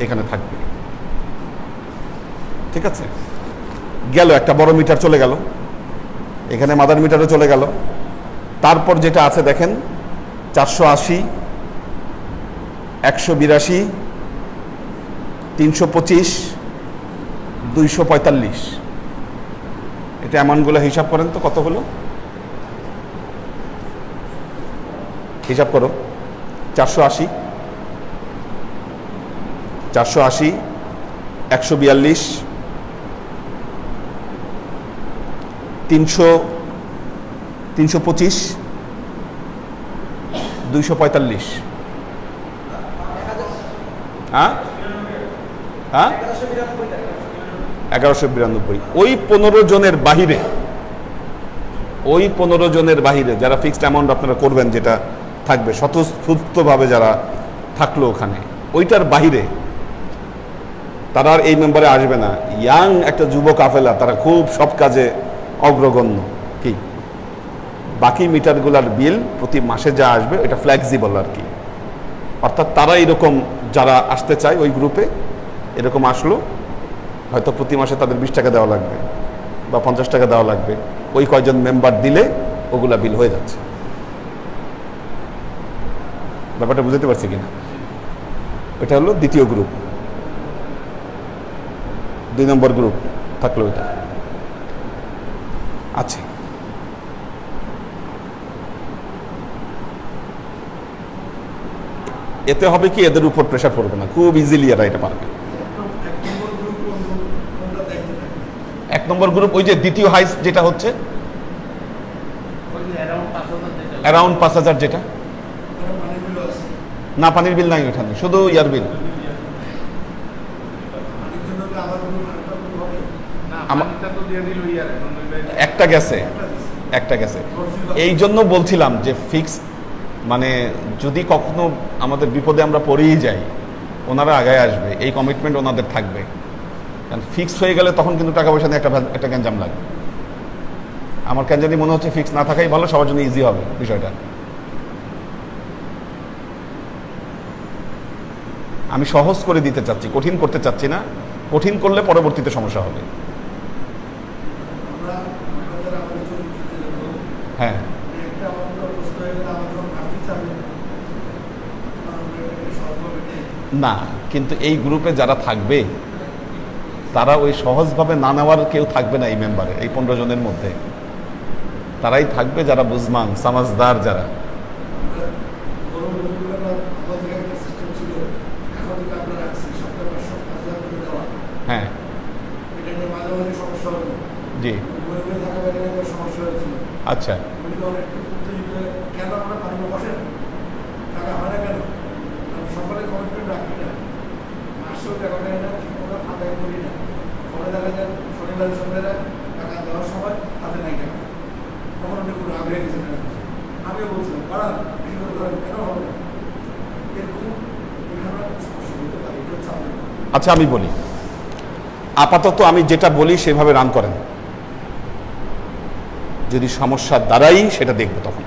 এখানে থাকবে। ঠিক আছে, গেল একটা বড় মিটার চলে গেল, এখানে মাদার মিটারও চলে গেল। তারপর যেটা আছে দেখেন, 480, 182, 325, 245, এটা অ্যামাউন্টগুলো হিসাব করেন তো কত হলো, হিসাব করো। 480, 142, 325, 245, হ্যাঁ হ্যাঁ 1192। ওই 15 জনের বাহিরে যারা ফিক্সড অ্যামাউন্ট আপনারা করবেন, যেটা থাকবে স্বতঃস্ফূর্তভাবে যারা থাকলো ওখানে, ওইটার বাহিরে তারা আর এই মেম্বারে আসবে না। ইয়াং একটা যুব কাফেলা, তারা খুব সব কাজে অগ্রগণ্য। কি বাকি মিটারগুলার বিল প্রতি মাসে যা আসবে এটা ফ্লেক্সিবল আর কি, অর্থাৎ তারা এরকম যারা আসতে চায় ওই গ্রুপে এরকম আসলো, হয়তো প্রতি মাসে তাদের 20 টাকা দেওয়া লাগবে বা 50 টাকা দেওয়া লাগবে, ওই কয়জন মেম্বার দিলে ওগুলা বিল হয়ে যাচ্ছে। ব্যাপারটা বুঝতে পারছি কিনা? এটা হলো দ্বিতীয় গ্রুপ, 2 নম্বর গ্রুপ থাকলো এটা। আচ্ছা, এতে হবে কি, এদের উপর প্রেশার পড়বে না, খুব ইজিলি এরা এটা পারবে। 1 নম্বর গ্রুপ ওই যে দ্বিতীয় হাইস্ট যেটা হচ্ছে অ্যারাউন্ড 5,000, যেটা না পানির বিল নাই ওখানে, শুধু ইয়ার বিল। একটা গেছে। এই জন্য বলছিলাম যে ফিক্স, মানে যদি কখনো আমাদের বিপদে আমরা পড়েই যাই, ওনারা আগায় আসবে, এই কমিটমেন্ট ওনাদের থাকবে। কারণ ফিক্স হয়ে গেলে তখন কিন্তু টাকা পয়সা নিয়ে একটা গ্যাঞ্জাম লাগবে। আমার কেন জানি মনে হচ্ছে ফিক্স না থাকাই ভালো, সবার জন্য ইজি হবে বিষয়টা। আমি সহজ করে দিতে চাচ্ছি, কঠিন করতে চাচ্ছি না। কঠিন করলে পরবর্তীতে সমস্যা হবে। হ্যাঁ, না কিন্তু এই গ্রুপে যারা থাকবে তারা ওই সহজভাবে না নেওয়ার কেউ থাকবে না এই মেম্বারে, এই 15 জনের মধ্যে তারাই থাকবে যারা বুঝমান সমাজদার যারা। হ্যাঁ, জি বয়ে বয়ে থাকা বাইরে একটা সমস্যা হয়েছিল। আচ্ছা উনি তো অনেক উত্তেজিত হয়ে, কেন আপনারা পানিতে বসেন, টাকা হয় না কেন, আমি সকলে কমিটমেন্ট রাখি না, আসলেও টাকা দেয় না, আমরা আদায় করি না, ফলে দেখা যায় শনিবার সন্ধ্যারা টাকা দেওয়ার সময় হাতে নাই টাকা, তখন উনি খুব রাগ হয়ে গেছেন। আমিও বলছিলাম বাড়ান, বেশি করে ধরেন, কেন হবে না, এরকম এখানে সমস্যা হতে পারে, এটা হচ্ছে আমাদের। আচ্ছা আমি বলি, আপাতত আমি যেটা বলি সেভাবে রান করেন, যদি সমস্যার দ্বারাই সেটা দেখব তখন,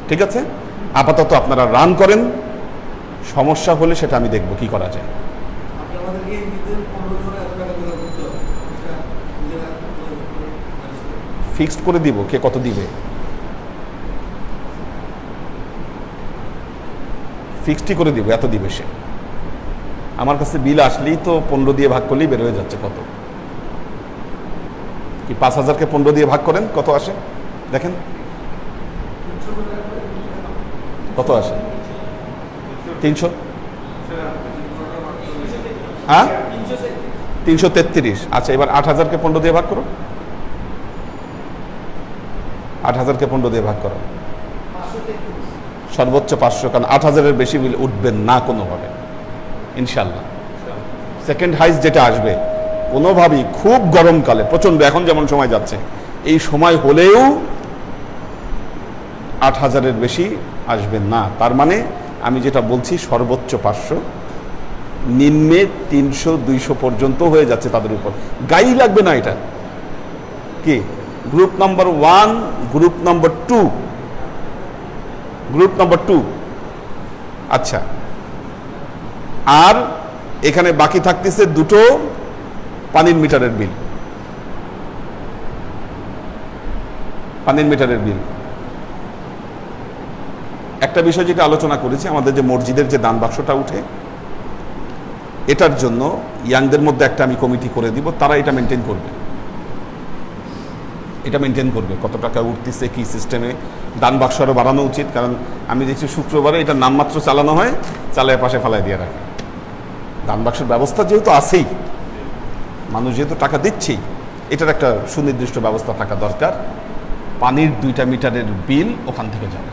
ঠিক আছে? আপাতত আপনারা রান করেন, সমস্যা হলে সেটা আমি দেখব কি করা যায়। আপনি আমাদেরকে এই বিদ্যুৎ 15 জনে এত টাকা জোগাড় করতে হবে, সেটা নিজেরা ম্যানেজ করবে। ফিক্সড করে দিব কে কত দিবে, ফিক্সডই করে দিব, এত দিবে সে। আমার কাছে বিল আসলেই তো 15 দিয়ে ভাগ করলেই বের হয়ে যাচ্ছে কত। কি 5,000-কে 15 দিয়ে ভাগ করেন, কত আসে দেখেন, কত আসে? 300, হ্যাঁ 333। আচ্ছা এবার 8,000-কে 15 দিয়ে ভাগ করো, 8,000-কে 15 দিয়ে ভাগ করো, সর্বোচ্চ 500, কারণ 8,000-এর বেশি বিল উঠবেন না কোনোভাবে ইনশাল্লাহ। সেকেন্ড হাইস যেটা আসবে কোনোভাবেই, খুব গরমকালে প্রচন্ড, এখন যেমন সময় যাচ্ছে এই সময় হলেও 8,000-এর বেশি আসবেন না। তার মানে আমি যেটা বলছি সর্বোচ্চ 500, নিম্নে 300-200 পর্যন্ত হয়ে যাচ্ছে তাদের উপর, গাই লাগবে না। এটা কি group number 1, group number 2, group number 2। আচ্ছা আর এখানে বাকি থাকতেছে দুটো পানির মিটারের বিল, পানির মিটারের বিল। একটা বিষয় যেটা আলোচনা করেছি, আমাদের যে মসজিদের যে দান বাক্সটা উঠে, এটার জন্য ইয়াংদের মধ্যে একটা আমি কমিটি করে দিব, তারা এটা মেনটেন করবে, এটা মেনটেন করবে কত টাকা উঠতেছে, কি সিস্টেমে। দান বাক্স আরও বাড়ানো উচিত, কারণ আমি দেখছি শুক্রবারে এটা নামমাত্র চালানো হয়, চালায় পাশে ফেলায় দিয়ে রাখে। দান বাক্সের ব্যবস্থা যেহেতু আছেই, মানুষ যেহেতু টাকা দিচ্ছেই, এটার একটা সুনির্দিষ্ট ব্যবস্থা থাকা দরকার। পানির 2টা মিটারের বিল ওখান থেকে যাবে।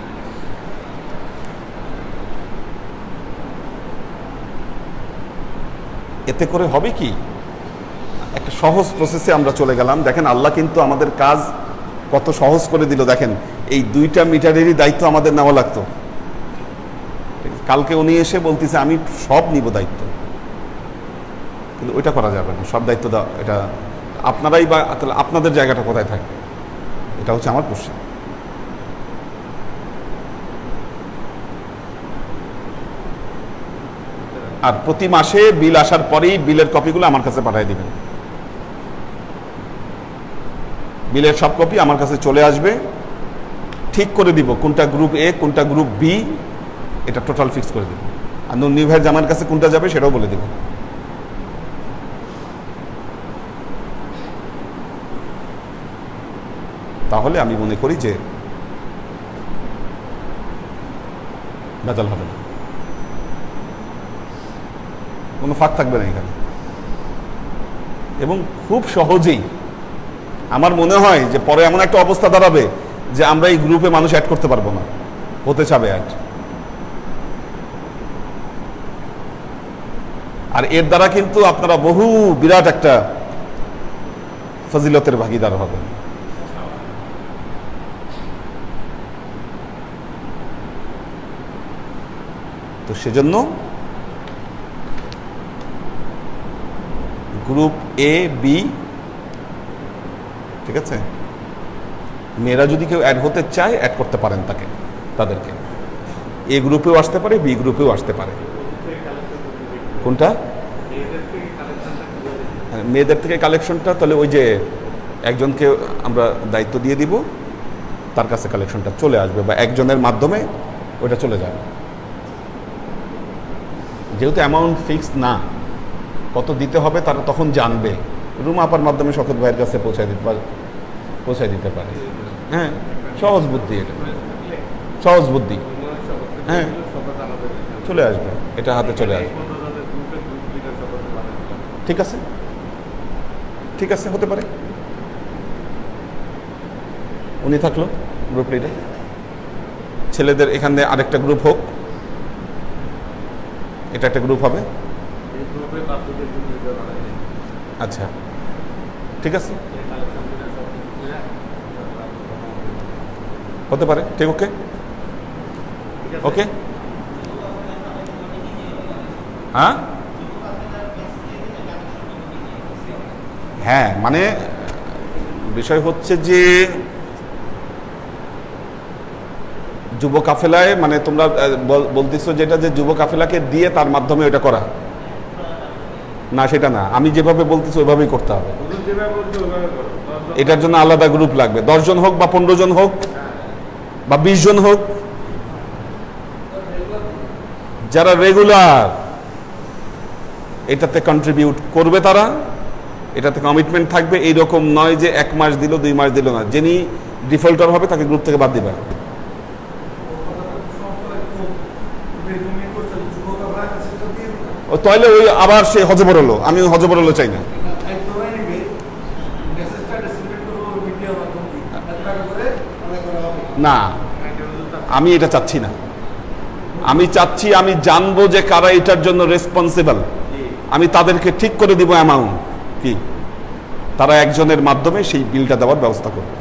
এতে করে হবে কি, একটা সহজ প্রসেসে আমরা চলে গেলাম। দেখেন আল্লাহ কিন্তু আমাদের কাজ কত সহজ করে দিল। দেখেন এই 2টা মিটারেরই দায়িত্ব আমাদের নেওয়া লাগতো, কালকে উনি এসে বলতেছে আমি সব নিব দায়িত্ব, কিন্তু ওইটা করা যাবে না। সব দায়িত্ব দাও, এটা আপনারাই, বা আপনাদের জায়গাটা কোথায় থাকবে, এটা হচ্ছে আমার প্রশ্ন। আর প্রতি মাসে বিল আসার পরেই বিলের কপিগুলো আমার কাছে পাঠিয়ে দিবেন, বিলের সব কপি আমার কাছে চলে আসবে। ঠিক করে দিব কোনটা গ্রুপ এ, কোনটা গ্রুপ বি, এটা টোটাল ফিক্স করে দিব। আর নুন্নি ভাইয়ের জামার কাছে কোনটা যাবে সেটাও বলে দিব। তাহলে আমি মনে করি যে ভেজাল হবে না, কোনো ফাঁক থাকবে না এখানে। এবং খুব সহজেই আমার মনে হয় যে পরে এমন একটা অবস্থা দাঁড়াবে যে আমরা এই গ্রুপে মানুষ অ্যাড করতে পারবো না, হতে চাবে অ্যাড। আর এর দ্বারা কিন্তু আপনারা বহু বিরাট একটা ফজিলতের ভাগীদার হবেন। তো সেজন্য গ্রুপ এ, বি, ঠিক আছে, মেয়েরা যদি কেউ অ্যাড হতে চায় অ্যাড করতে পারেন তাদেরকে। এ গ্রুপেও আসতে পারে, বি গ্রুপেও আসতে পারে। কোনটা? মেয়েদের থেকে কালেকশনটা তাহলে ওই যে একজনকে আমরা দায়িত্ব দিয়ে দিব, তার কাছে কালেকশনটা চলে আসবে, বা একজনের মাধ্যমে ওইটা চলে যাবে। যেহেতু অ্যামাউন্ট ফিক্সড না, কত দিতে হবে তারা তখন জানবে। রুম আপার মাধ্যমে শওকত ভাইয়ের কাছে পৌঁছায় দিতে পারে। হ্যাঁ, সহজ বুদ্ধি, এটা সহজ বুদ্ধি। হ্যাঁ, চলে আসবে, এটা হাতে চলে আসবে। ঠিক আছে, ঠিক আছে, হতে পারে। উনি থাকলো গ্রুপ লিডার। ছেলেদের এখানে আরেকটা গ্রুপ হোক, এটা একটা গ্রুপ হবে। আচ্ছা, ঠিক আছে, হতে পারে, ঠিক। ওকে ওকে, হ্যাঁ হ্যাঁ, মানে বিষয় হচ্ছে যে যুব কাফেলায়, মানে তোমরা বলতেছো যেটা যে যুব কাফেলাকে দিয়ে তার মাধ্যমে ওটা করা না, সেটা না। আমি যেভাবে বলতেছি ওইভাবেই করতে হবে। এটার জন্য আলাদা গ্রুপ লাগবে, 10 জন হোক বা 15 জন হোক বা 20 জন হোক, যারা রেগুলার এটাতে কন্ট্রিবিউট করবে, তারা এটাতে কমিটমেন্ট থাকবে। এইরকম নয় যে 1 মাস দিল 2 মাস দিল না, যিনি ডিফল্টার হবে তাকে গ্রুপ থেকে বাদ দিবে। তাহলে ওই আবার সে হজবর হলো, আমি হজবর হলো চাই না। না, আমি এটা চাচ্ছি না। আমি চাচ্ছি, আমি জানবো যে কারা এটার জন্য রেসপন্সিবল, আমি তাদেরকে ঠিক করে দিব অ্যামাউন্ট কি, তারা একজনের মাধ্যমে সেই বিলটা দেওয়ার ব্যবস্থা করবে।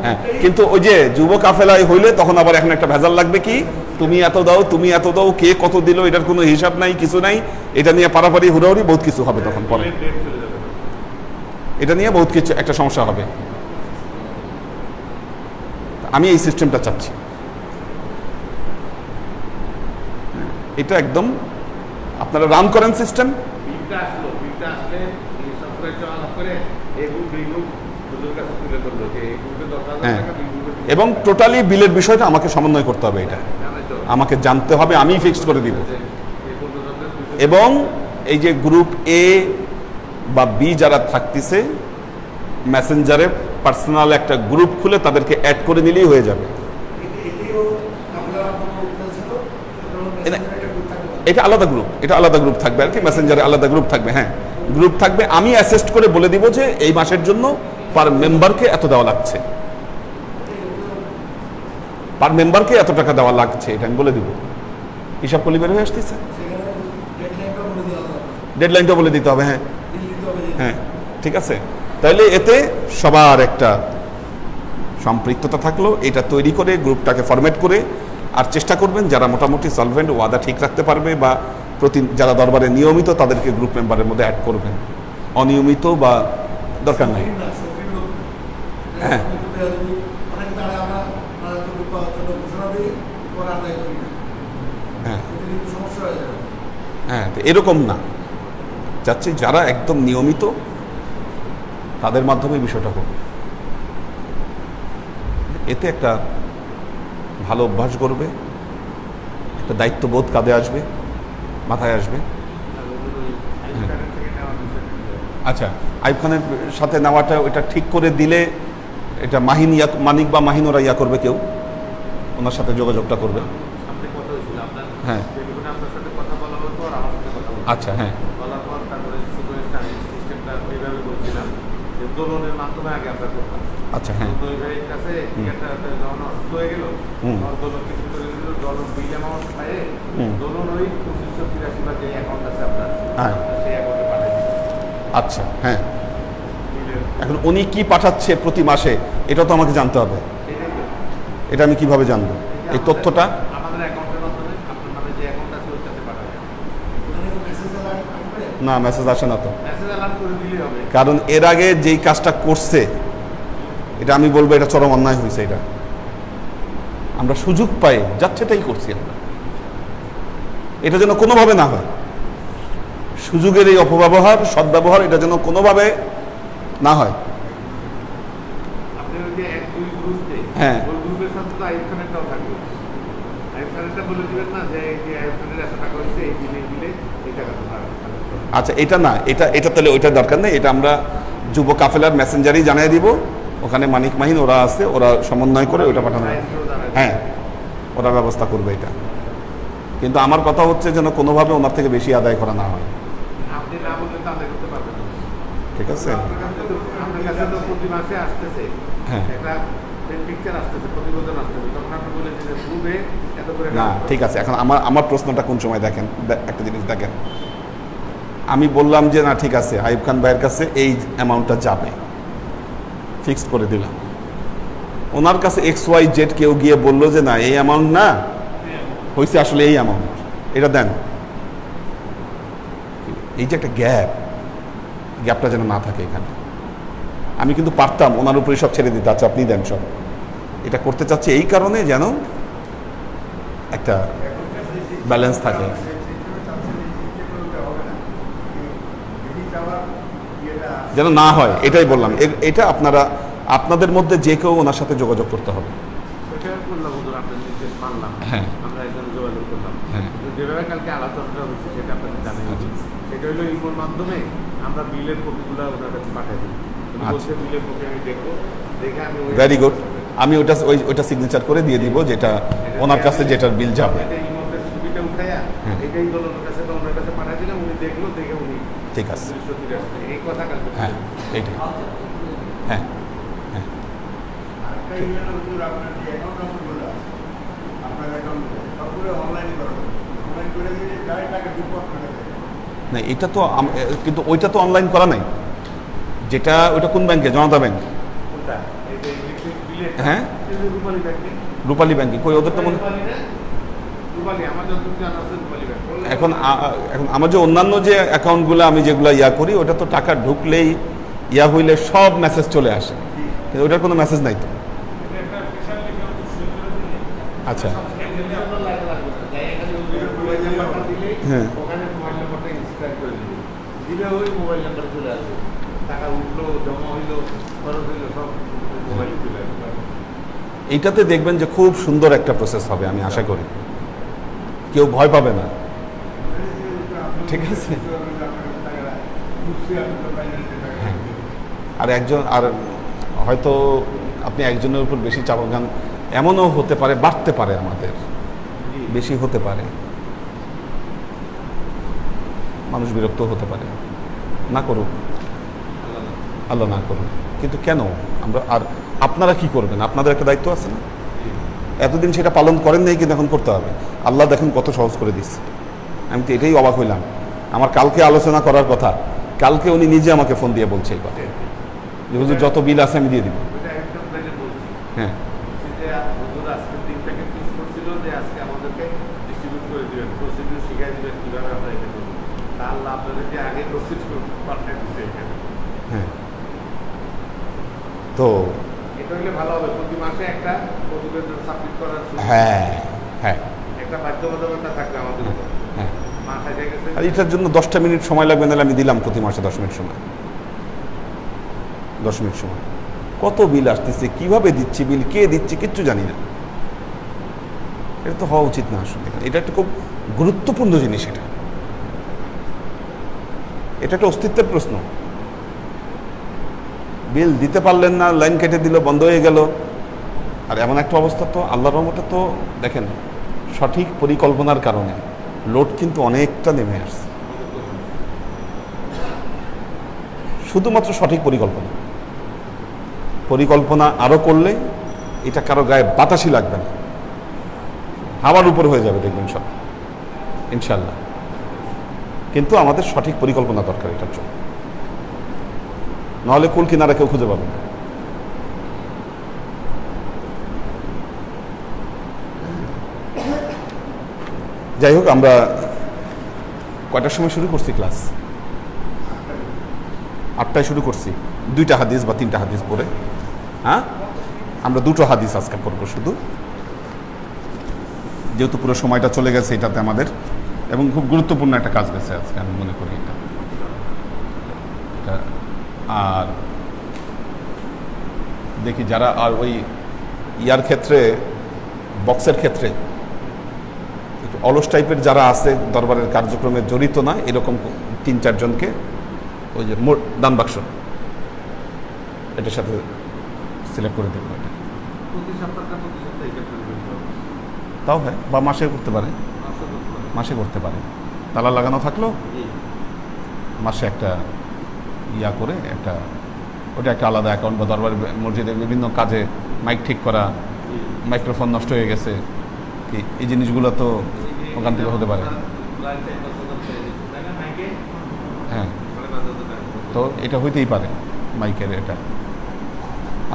হ্যাঁ, কিন্তু ওই যে যুব কাফেলায় হইলে তখন আবার এখন একটা ভেজাল লাগবে, কি তুমি এত দাও, তুমি এত দাও, কে কত দিল, এটার কোনো হিসাব নাই, কিছু নাই। এটা নিয়ে পারাপারি হুড়াহুড়ি বহুত কিছু হবে তখন, পরে এটা নিয়ে বহুত কিছু একটা সমস্যা হবে। আমি এই সিস্টেমটা চাচ্ছি, এটা একদম আপনারা রান করেন সিস্টেম। হ্যাঁ, এবং টোটালি বিলের বিষয়টা আমাকে সমন্বয় করতে হবে, এটা আমাকে জানতে হবে, আমি ফিক্স করে দিব। এবং এই যে গ্রুপ এ বা বি যারা থাকতেছে, মেসেঞ্জারে পার্সোনাল একটা গ্রুপ খুলে তাদেরকে অ্যাড করে নিলেই হয়ে যাবে। এটা আলাদা গ্রুপ, এটা আলাদা গ্রুপ থাকবে আর কি, মেসেঞ্জারে আলাদা গ্রুপ থাকবে। হ্যাঁ, গ্রুপ থাকবে। আমি অ্যাসেস্ট করে বলে দিব যে এই মাসের জন্য পার মেম্বারকে এত দেওয়া লাগছে, পার মেম্বারকে এত টাকা দেওয়া লাগছে, এটা আমি বলে দিব। হিসাব করলে বের হয়ে আসতেছে, ডেডলাইনটা বলে দিতে হবে। হ্যাঁ হ্যাঁ, ঠিক আছে। তাহলে এতে সবার একটা সম্পৃক্ততা থাকলো। এটা তৈরি করে গ্রুপটাকে ফরম্যাট করে, আর চেষ্টা করবেন যারা মোটামুটি সলভেন্ট, ওয়াদা ঠিক রাখতে পারবে বা যারা দরবারে নিয়মিত, তাদেরকে গ্রুপ মেম্বারের মধ্যে অ্যাড করবেন। অনিয়মিত বা দরকার নেই। হ্যাঁ হ্যাঁ হ্যাঁ, এরকম না, চাচ্ছি যারা একদম নিয়মিত তাদের মাধ্যমে বিষয়টা হোক। এতে একটা ভালো অভ্যাস করবে, একটা দায়িত্ববোধ কাঁধে আসবে, মাথায় আসবে। আচ্ছা, আইব খানের সাথে নেওয়াটা ওটা ঠিক করে দিলে, এটা মাহিন মানিক বা মাহিন ওরা ইয়া করবে, কেউ ওনার সাথে যোগাযোগটা করবে। হ্যাঁ আচ্ছা, হ্যাঁ আচ্ছা, হ্যাঁ আচ্ছা, হ্যাঁ। এখন উনি কি পাঠাচ্ছে প্রতি মাসে, এটা তো আমাকে জানতে হবে। এটা আমি কিভাবে জানবো এই তথ্যটা? না, মেসেজ আসে না তো, কারণ এর আগে যেই কাজটা করছে, এটা আমি বলবো এটা চরম অন্যায় হয়েছে। এটা আমরা সুযোগ পাই যাচ্ছে তাই করছি আমরা, এটা যেন কোনোভাবে না হয়। সুযোগের এই অপব্যবহার, সদ্ব্যবহার, এটা যেন কোনোভাবে না হয়। হ্যাঁ আচ্ছা, এটা না, এটা তাহলে ওইটা দরকার নেই। এটা আমরা যুব কাফেলার মেসেঞ্জারেই জানিয়ে দিব, ওখানে মানিক মাহিন ওরা আছে, ওরা সমন্বয় করে ওইটা পাঠানো। হ্যাঁ, ওরা ব্যবস্থা করবে এটা। কিন্তু আমার কথা হচ্ছে যেন কোনোভাবে ওনার থেকে বেশি আদায় করা না হয়। ঠিক আছে? আপনার কাছে তো প্রতি মাসে আসতেছে হ্যাঁ। একটা পিকচার আসতেছে, প্রতিবেদন আসতেছে, তখন আপনি বলেছেন যে পূর্বে এত করে না ঠিক আছে, এখন আমার প্রশ্নটা কোন সময় দেখেন, একটা জিনিস দেখেন, আমি বললাম যে না ঠিক আছে আইয়ুব খান ভাইয়ের কাছে এই অ্যামাউন্টটা যাবে, ফিক্সড করে দিলাম। ওনার কাছে XYZ কেউ গিয়ে বললো যে না এই অ্যামাউন্ট না, হয়েছে আসলে এই অ্যামাউন্ট, এটা দেন। এই যে একটা গ্যাপটা যেন না থাকে এখানে। আমি কিন্তু পারতাম ওনার উপরে সব ছেড়ে দিতে, আচ্ছা আপনি দেন সব, এটা করতে চাচ্ছি এই কারণে যেন একটা ব্যালেন্স থাকে। যেন না হয় এটাই বললাম, এটা আপনাদের মধ্যে যে কেউ ওনার সাথে যোগাযোগ করতে হবে। সেটা করলাম হুজুর, আপনার নির্দেশ মানলাম, হ্যাঁ। আমরা একজন যোগাযোগ করলাম। হ্যাঁ। যেভাবে কালকে আলোচনা হচ্ছে সেটা আপনাকে জানাই। সেটা হলো ইমোর মাধ্যমে আমরা বিলের কপিগুলো ওনার কাছে পাঠিয়ে দিই। বলছে বিলের কপি আমি দেখবো, দেখে আমি ভেরি গুড, আমি ওইটা সিগনেচার করে দিয়ে দিব, যেটা ওনার কাছে যেটার বিল যাবে। এটা ইমোতে ছবিটা উঠাইয়া এটাই হলো ওনার কাছে, ওনার কাছে পাঠিয়ে দিলাম, উনি দেখলো, দেখে উনি ঠিক আছে, 283 এই কথা কালকে। হ্যাঁ এইটাই, হ্যাঁ হ্যাঁ। আরেকটা ইমেল হুজুর, আপনার যে অ্যাকাউন্ট নম্বরগুলো আছে, আপনার অ্যাকাউন্টগুলো সবগুলো অনলাইনে করা হবে। অনলাইন করে দিলে যাই টাকা দিব আপনাকে দেবে। না এটা তো কিন্তু ওইটা তো অনলাইন করা নাই, যেটা ওইটা কোন ব্যাংকে, জনতা ব্যাংক? কোনটা? এই যে ইলেকট্রিক বিলের, হ্যাঁ রূপালী ব্যাংকে। রূপালী ব্যাংকে কই ওদের তো মনে, রূপালী আমার যতটুকু জানা আছে রূপালী ব্যাংক। এখন আমার যে অন্যান্য যে অ্যাকাউন্টগুলো আমি যেগুলো করি, ওটা তো টাকা ঢুকলেই হইলে সব মেসেজ চলে আসে, কিন্তু ওটার কোনো মেসেজ নাই তো। এটা একটা স্পেশাল লিখে হচ্ছে সই করে দিলে আচ্ছা হ্যাঁ, ওখানে মোবাইল নাম্বারটা ইনস্ক্রাইব করে দিবে, দিলে ওই মোবাইল নাম্বারে চলে আসবে, টাকা উঠলো, জমা হইলো, খরচ হইলো, সব মোবাইলে চলে আসবে। এইটাতে দেখবেন যে খুব সুন্দর একটা প্রসেস হবে, আমি আশা করি কেউ ভয় পাবে না। ঠিক আছে, হ্যাঁ। আর হয়তো আপনি একজনের উপর বেশি চাপান, এমনও হতে পারে বাড়তে পারে, আমাদের বেশি হতে পারে, মানুষ বিরক্ত হতে পারে। না করুক, আল্লাহ না করুন, কিন্তু কেন আমরা, আর আপনারা কি করবেন? আপনাদের একটা দায়িত্ব আছে না? এতদিন সেটা পালন করেন নাই, কিন্তু এখন করতে হবে। আল্লাহ দেখেন কত সহজ করে দিচ্ছে, আমি তো এটাই অবাক হইলাম। আমার কালকে আলোচনা করার কথা, কালকে উনি নিজে আমাকে ফোন দিয়ে বলছে এই কথা, যে হুজুর যত বিল আছে আমি দিয়ে দিব। ওইটা একদম তাইলে বলছি, হ্যাঁ বলছি যে হুজুর আজকের দিনটাকে ফিক্স করছিল যে আজকে আমাদেরকে ডিস্ট্রিবিউট করে দিবেন, প্রসিডিউর শিখাই দিবেন কীভাবে আমরা এটা করবো। তা আল্লাহ আপনাদেরকে আগে প্রসিডিউর পাঠিয়ে দিচ্ছে এখানে। হ্যাঁ, তো এটা হলে ভালো হবে, প্রতি মাসে একটা প্রতিবেদন সাবমিট করার সুযোগ, হ্যাঁ হ্যাঁ একটা বাধ্যবাধকতা থাকবে আমাদের উপর। হ্যাঁ, মাথায় গেছে আর এটার জন্য 10টা মিনিট সময় লাগবে, নাহলে আমি দিলাম প্রতি মাসে 10 মিনিট সময়, 10 মিনিট সময়। কত বিল আসতেছে, কিভাবে দিচ্ছি বিল, কে দিচ্ছে, কিচ্ছু জানি না। এটা তো হওয়া উচিত না আসলে, এটা একটা খুব গুরুত্বপূর্ণ জিনিস, এটা একটা অস্তিত্বের প্রশ্ন। বিল দিতে পারলেন না, লাইন কেটে দিল, বন্ধ হয়ে গেল। আর এমন একটা অবস্থা, তো আল্লাহর রহমতে তো দেখেন সঠিক পরিকল্পনার কারণে লোড কিন্তু অনেকটা নেমে আসছে, শুধুমাত্র সঠিক পরিকল্পনা আরো করলে এটা কারো গায়ে বাতাসই লাগবে না, হাওয়ার উপর হয়ে যাবে দেখবেন সব, ইনশাল্লাহ। কিন্তু আমাদের সঠিক পরিকল্পনা দরকার এটার জন্য, নাহলে কুল কিনারা কেউ খুঁজে পাবে না। যাই হোক, আমরা কয়টার সময় শুরু করছি ক্লাস? 8টায় শুরু করছি, 2টা হাদিস বা 3টা হাদিস পড়ে। হ্যাঁ, আমরা 2টো হাদিস আজকে পড়বো শুধু, যেহেতু পুরো সময়টা চলে গেছে এটাতে আমাদের, এবং খুব গুরুত্বপূর্ণ একটা কাজ গেছে আজকে আমি মনে করি এটা। আর দেখি যারা আর ওই ইয়ার ক্ষেত্রে, বক্সের ক্ষেত্রে একটু অলস টাইপের যারা আছে, দরবারের কার্যক্রমে জড়িত না, এরকম 3-4 জনকে ওই যে দান বাক্স এটার সাথে সিলেক্ট করে দেবো। এটা প্রতি সপ্তাহে হিসাব করে দিতে হবে। তাও হয়, বা মাসে করতে পারে, মাসে করতে পারে, তালা লাগানো থাকলো মাসে একটা ইয়া করে একটা ওটা একটা আলাদা অ্যাকাউন্ট বা দরবার মসজিদের বিভিন্ন কাজে মাইক ঠিক করা, মাইক্রোফোন নষ্ট হয়ে গেছে, কি এই জিনিসগুলো তো ওখান থেকে হতে পারে। হ্যাঁ, তো এটা হইতেই পারে মাইকের এটা।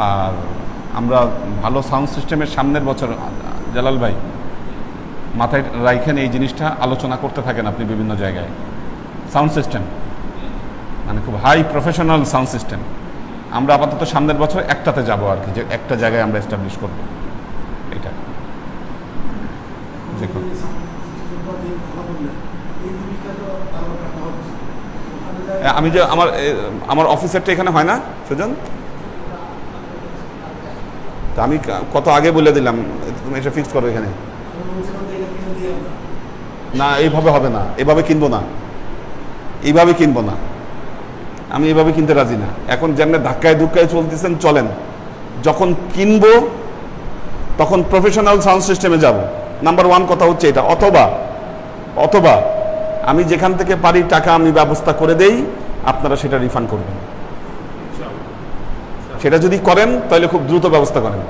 আর আমরা ভালো সাউন্ড সিস্টেমের সামনের বছর জালাল ভাই মাথায় রাইখেন এই জিনিসটা আলোচনা করতে থাকেন আপনি বিভিন্ন জায়গায়। সাউন্ড সিস্টেম মানে খুব হাই প্রফেশনাল সাউন্ড সিস্টেম আমরা আপাতত সামনের বছর একটাতে যাব আর কি, যে একটা জায়গায় আমরা এস্টাবলিশ করব এটা। দেখুন আমি যে আমার অফিসারটা এখানে হয় না সুজন, তা আমি কত আগে বলে দিলাম তুমি এটা ফিক্স করো এখানে। না এইভাবে হবে না, এভাবে কিনবো না, এইভাবে কিনবো না, আমি এভাবে কিনতে রাজি না। এখন যেমন ধাক্কায় ধুক্কায় চলতেছেন চলেন, যখন কিনবো তখন প্রফেশনাল সাউন্ড সিস্টেমে যাব। নাম্বার ওয়ান কথা হচ্ছে এটা। অথবা আমি যেখান থেকে পারি টাকা আমি ব্যবস্থা করে দেই, আপনারা সেটা রিফান্ড করবেন। সেটা যদি করেন তাহলে খুব দ্রুত ব্যবস্থা করেন।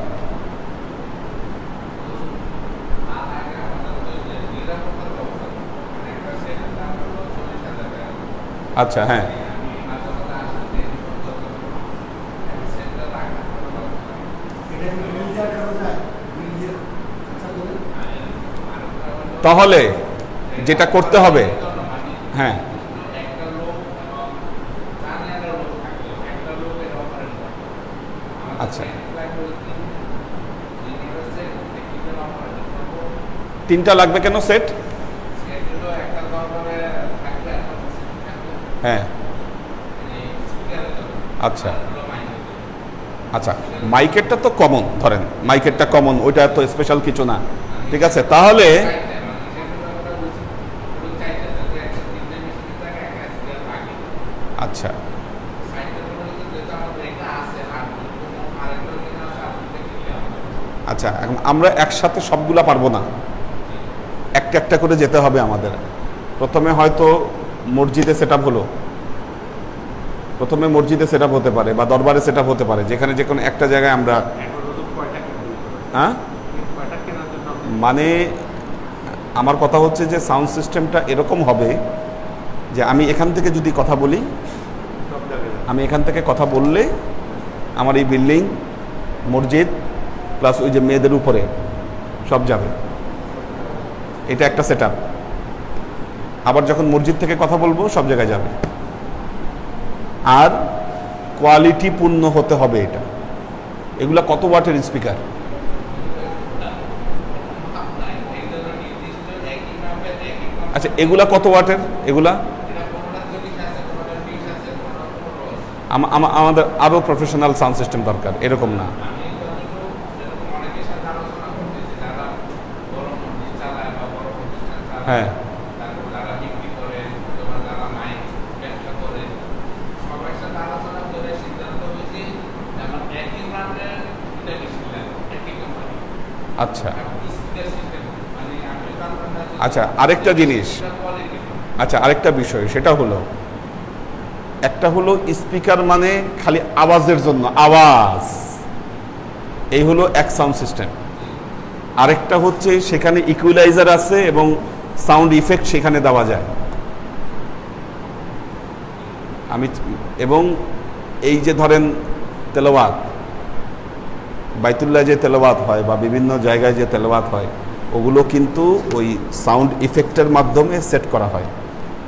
আচ্ছা, হ্যাঁ তাহলে যেটা করতে হবে, হ্যাঁ আচ্ছা, 3টা লাগবে কেন সেট? হ্যাঁ আচ্ছা আচ্ছা, মাইকেরটা তো কমন, ধরেন মাইকেরটা কমন, ওইটা তো স্পেশাল কিছু না, ঠিক আছে। তাহলে আচ্ছা আচ্ছা, এখন আমরা একসাথে সবগুলা পারবো না, একটা একটা করে যেতে হবে আমাদের। প্রথমে হয়তো মসজিদে সেট আপ হলো, প্রথমে মসজিদে সেট আপ হতে পারে বা দরবারে সেট আপ হতে পারে, যেখানে যে কোনো একটা জায়গায় আমরা, হ্যাঁ মানে আমার কথা হচ্ছে যে সাউন্ড সিস্টেমটা এরকম হবে যে আমি এখান থেকে যদি কথা বলি, আমি এখান থেকে কথা বললে আমার এই বিল্ডিং, মসজিদ প্লাস ওই যে মেয়েদের উপরে সব যাবে, এটা একটা সেট আপ। আবার যখন মসজিদ থেকে কথা বলবো সব জায়গায় যাবে। আর কোয়ালিটিপূর্ণ হতে হবে এটা। এগুলা কত ওয়াটের স্পিকার? আচ্ছা, এগুলা কত ওয়াটের? এগুলা আমাদের আরো প্রফেশনাল সাউন্ড সিস্টেম দরকার, এরকম না। হ্যাঁ আচ্ছা আচ্ছা, আরেকটা জিনিস, আচ্ছা আরেকটা বিষয়, সেটা হলো একটা হলো স্পিকার মানে খালি আওয়াজের জন্য, আওয়াজ, এই হলো এক সাউন্ড সিস্টেম। আরেকটা হচ্ছে সেখানে ইকুয়ালাইজার আছে এবং সাউন্ড ইফেক্ট সেখানে দেওয়া যায়। এবং এই যে ধরেন তেলাওয়াত, বাইতুল্লাহ যে তেলাওয়াত হয় বা বিভিন্ন জায়গায় যে তেলাওয়াত হয়, ওগুলো কিন্তু ওই সাউন্ড ইফেক্টের মাধ্যমে সেট করা হয়,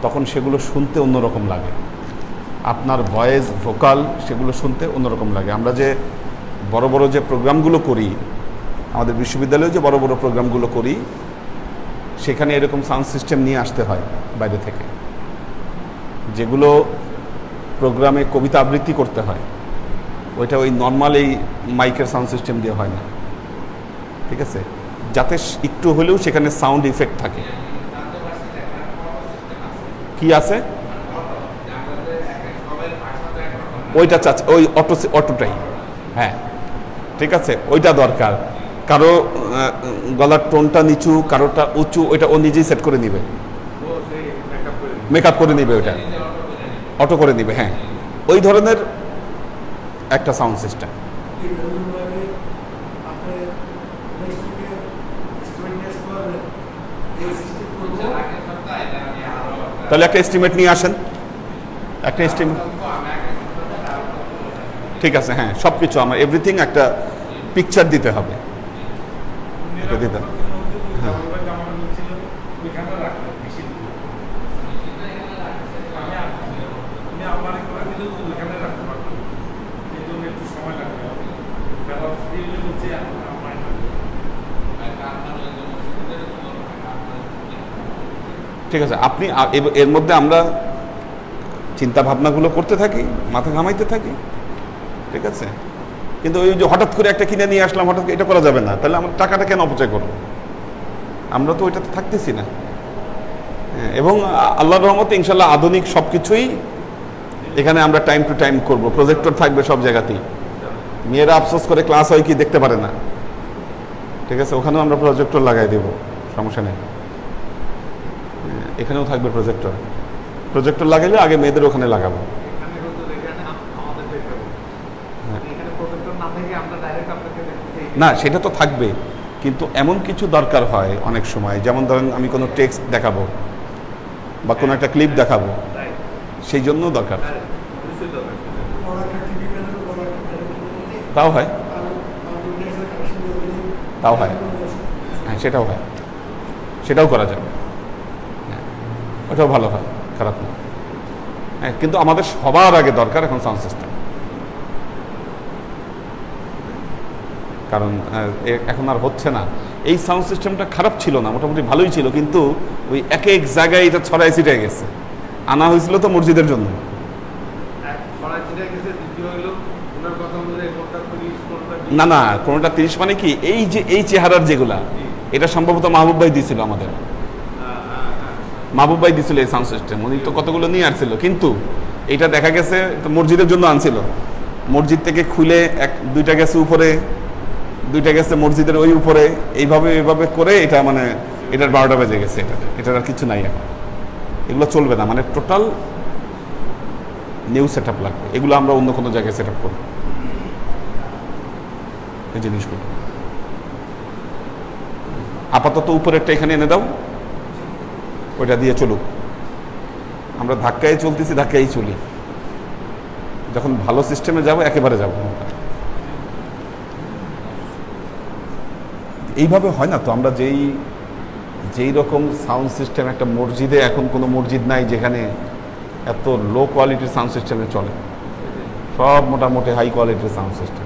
তখন সেগুলো শুনতে অন্যরকম লাগে। আপনার ভয়েস, ভোকাল, সেগুলো শুনতে অন্যরকম লাগে। আমরা যে বড় বড় যে প্রোগ্রামগুলো করি, আমাদের বিশ্ববিদ্যালয়ে যে বড় বড় প্রোগ্রামগুলো করি, সেখানে এরকম সাউন্ড সিস্টেম নিয়ে আসতে হয় বাইরে থেকে, যেগুলো প্রোগ্রামে কবিতা আবৃত্তি করতে হয়, ওইটা ওই নর্মাল এই মাইকের সাউন্ড সিস্টেম দিয়ে হয় না, ঠিক আছে, যাতে একটু হলেও সেখানে সাউন্ড ইফেক্ট থাকে। কি আছে? ওইটা চাচ্ছে, ওই অটোটাই, হ্যাঁ ঠিক আছে, ওইটা দরকার। কারো গলার টোনটা নিচু, কারোটা উঁচু, ওইটা ও নিজেই সেট করে নিবে, মেকআপ করে নিবে, ওইটা অটো করে নিবে। হ্যাঁ, ওই ধরনের একটা সাউন্ড সিস্টেম। তাহলে একটা এস্টিমেট নিয়ে আসেন, একটা এস্টিমেট। ঠিক আছে, হ্যাঁ, সব কিছু আমার এভরিথিং একটা পিকচার দিতে হবে। দিতে হবে। হ্যাঁ, ঠিক আছে। আপনি এর মধ্যে আমরা চিন্তা ভাবনাগুলো করতে থাকি, মাথা ঘামাইতে থাকি, ঠিক আছে। কিন্তু ওই যে হঠাৎ করে একটা কিনে নিয়ে আসলাম, হঠাৎ এটা করা যাবে না। তাহলে আমরা টাকাটা কেন অপচয় করবো? আমরা তো ওইটাতে থাকতেছি না। এবং আল্লাহর রহমতে ইনশাল্লাহ আধুনিক সব কিছুই এখানে আমরা টাইম টু টাইম করব। প্রজেক্টর থাকবে সব জায়গাতেই। মেয়েরা আফসোস করে ক্লাস হয় কি দেখতে পারে না, ঠিক আছে, ওখানেও আমরা প্রজেক্টর লাগাই দেব, সমস্যা নেই। এখানেও থাকবে প্রজেক্টর। প্রজেক্টর লাগাইলে আগে মেয়েদের ওখানে লাগাবো। না, সেটা তো থাকবে, কিন্তু এমন কিছু দরকার হয় অনেক সময়, যেমন ধরেন আমি কোনো টেক্সট দেখাবো বা কোনো একটা ক্লিপ দেখাবো, সেই জন্য দরকার। তাও হয়, তাও হয়, হ্যাঁ, সেটাও হয়, সেটাও করা যাবে, ওটাও ভালো হয়, খারাপ না। হ্যাঁ, কিন্তু আমাদের সবার আগে দরকার এখন সাউন্ড সিস্টেম। কারণ এখন আর হচ্ছে না। এই সাউন্ড সিস্টেমটা খারাপ ছিল না, মোটামুটি ভালোই ছিল, কিন্তু ওই এক এক জায়গায় এটা ছড়াই ছিটাই গেছে। আনা হয়েছিল তো মসজিদের জন্য। না না, কোনোটা 30 মানে কি, এই যে এই চেহারার যেগুলা, এটা সম্ভবত মাহবুব ভাই দিছিল আমাদের। মাহবুব ভাই দিছিল এই সাউন্ড সিস্টেম, উনি তো কতগুলো নিয়ে আসছিল, কিন্তু এটা দেখা গেছে মসজিদের জন্য আনছিল। মসজিদ থেকে খুলে দুইটা গেছে উপরে, দুইটা গেছে মসজিদের ওই উপরে, এইভাবে করে এটা মানে এটার 12টা বেজে গেছে। এটার আর কিছু নাই এখন, এগুলো চলবে না। মানে টোটাল নিউ সেট আপ লাগবে। এগুলো আমরা অন্য কোনো জায়গায় সেট আপ করব এই জিনিসগুলো। আপাতত উপরেরটা এখানে এনে দাও, ওইটা দিয়ে চলুক। আমরা ধাক্কায় চলতেছি, ধাক্কায় চলি। যখন ভালো সিস্টেমে যাব একেবারে যাব। এইভাবে হয় না তো। আমরা যেই রকম সাউন্ড সিস্টেম, একটা মসজিদে এখন কোনো মসজিদ নাই যেখানে এত লো কোয়ালিটির সাউন্ড সিস্টেমে চলে। সব মোটামুটি হাই কোয়ালিটির সাউন্ড সিস্টেম।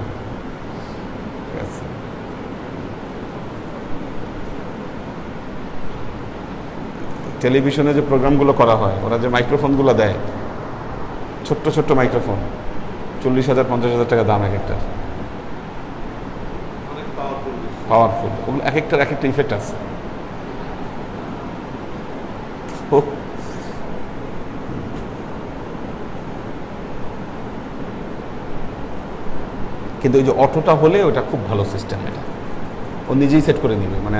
ঠিক আছে, টেলিভিশনে যে প্রোগ্রামগুলো করা হয়, ওরা যে মাইক্রোফোনগুলো দেয়, ছোট্ট ছোট্ট মাইক্রোফোন, 40,000 50,000 টাকা দাম এক একটা। পাওয়ারফুল, ওগুলো এক একটার এক একটা ইফেক্ট আছে। কিন্তু ওই যে অটোটা হলে ওটা খুব ভালো সিস্টেম। এটা ও নিজেই সেট করে নিবে। মানে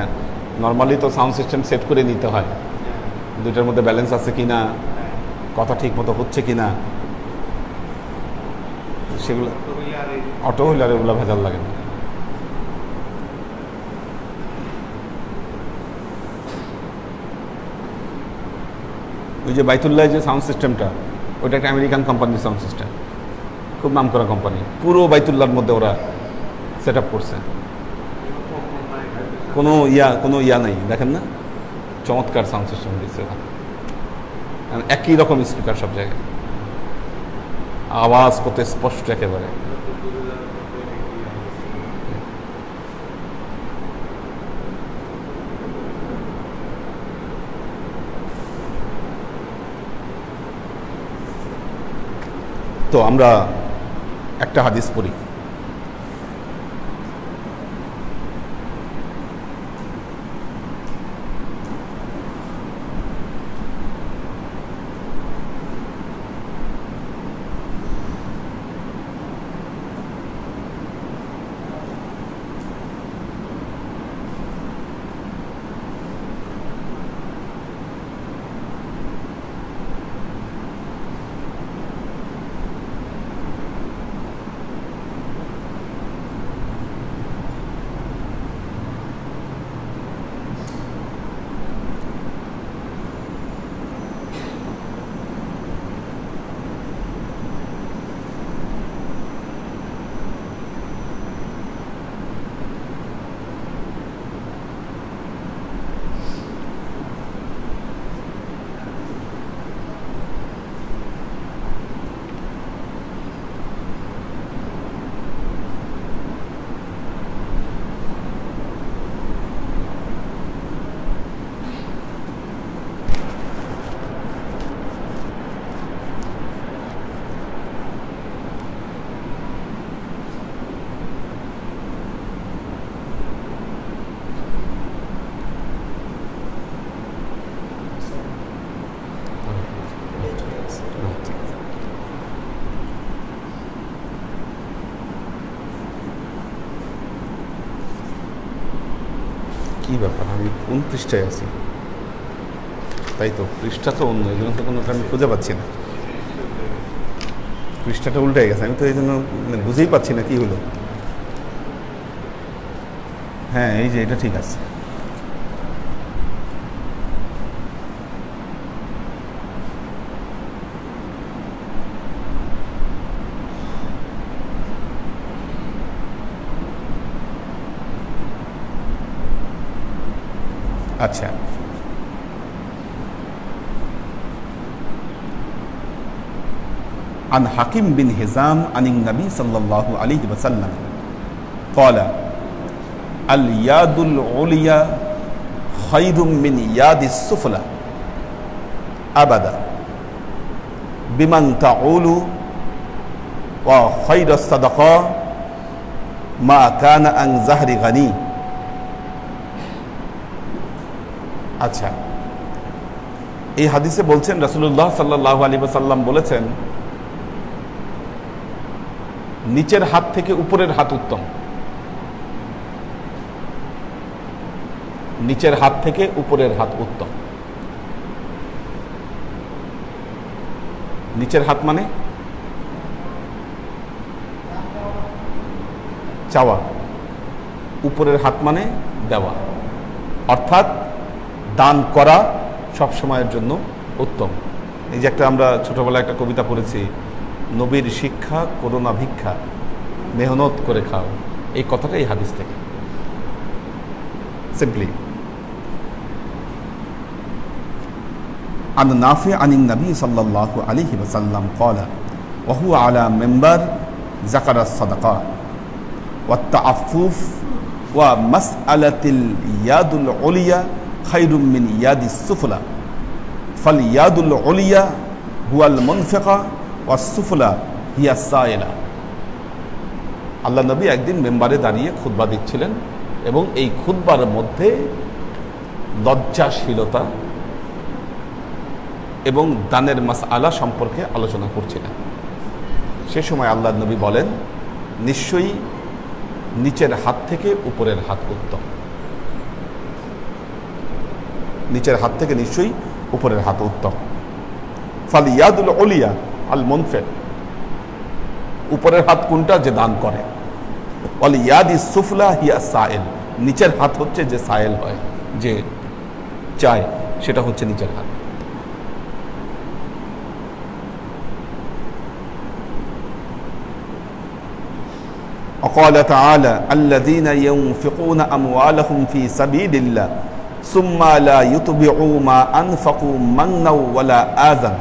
নর্মালি তো সাউন্ড সিস্টেম সেট করে নিতে হয়, দুইটার মধ্যে ব্যালেন্স আছে কিনা, কথা ঠিক মতো হচ্ছে কিনা, সেগুলো অটো হইলে আর এগুলো ভেজাল লাগে না। ওই যে বাইতুল্লাহ যে সাউন্ড সিস্টেমটা, ওইটা একটা আমেরিকান কোম্পানির সাউন্ড সিস্টেম, খুব নাম করা কোম্পানি। পুরো বাইতুল্লাহর মধ্যে ওরা সেট আপ করছে, কোনো ইয়া নাই, দেখেন না, চমৎকার সাউন্ড সিস্টেম দিচ্ছে ওখানে। একই রকম স্পিকার সব জায়গায়, আওয়াজ কত স্পষ্ট একেবারে। তো আমরা একটা হাদিস পড়ি। কি ব্যাপার, আমি কোন পৃষ্ঠায় আছি? তাই তো, পৃষ্ঠা তো অন্য, এই জন্য তো কোনোটা আমি খুঁজে পাচ্ছি না। পৃষ্ঠাটা উল্টে গেছে, আমি তো এই জন্য বুঝেই পাচ্ছি না কি হলো। হ্যাঁ, এই যে এটা ঠিক আছে। আচ্ছা, عن حكيم بن هزام عن النبي صلى الله عليه وسلم قال اليد العليا خير من يد السفلى أبدا بمن تعول وخير الصدقة ما كان عن ظهر غني। আচ্ছা, এই হাদিসে বলছেন রাসূলুল্লাহ সাল্লাল্লাহু আলাইহি ওয়াসাল্লাম বলেছেন, নিচের হাত থেকে উপরের হাত উত্তম। নিচের হাত থেকে উপরের হাত উত্তম। নিচের হাত মানে চাওয়া, উপরের হাত মানে দেওয়া, অর্থাৎ দান করা সব সময়ের জন্য উত্তম। এই যে একটা আমরা ছোটবেলায় একটা কবিতা পড়েছি, নবীর শিক্ষা করোনা ভিক্ষা, মেহনত করে খাও, এই কথাটা এই হাদিস থেকে সিম্পলি। عن نافع عن النبي صلى الله عليه وسلم قال وهو على منبر ذكر الصدقات والتعفف ومسألة اليد العليا خير من يد السفلى فاليد العليا هو المنفقة والسفلى هي السائلة। আল্লাহ নবী একদিন মেম্বারে দাঁড়িয়ে খুতবা দিচ্ছিলেন এবং এই খুতবার মধ্যে লজ্জাশীলতা এবং দানের মাসআলা সম্পর্কে আলোচনা করছিলেন। সে সময় আল্লাহ নবী বলেন, নিশ্চয়ই নিচের হাত থেকে উপরের হাত উত্তম। নিচের হাত থেকে নিশ্চয়ই উপরের হাত উত্তম। ফাল ইয়াদুল উলিয়া আল মুনফিক, উপরের হাত কোনটা? যে দান করে। ওয়াল ইয়াদিস সুফলা হিয়া সাইল, নিচের হাত হচ্ছে যে সাইল হয়, যে চায়, সেটা হচ্ছে নিচের হাত। وقال تعالى الذين ينفقون أموالهم في سبيل الله ثم لا يتبعوا ما أنفقوا منا ولا آذى।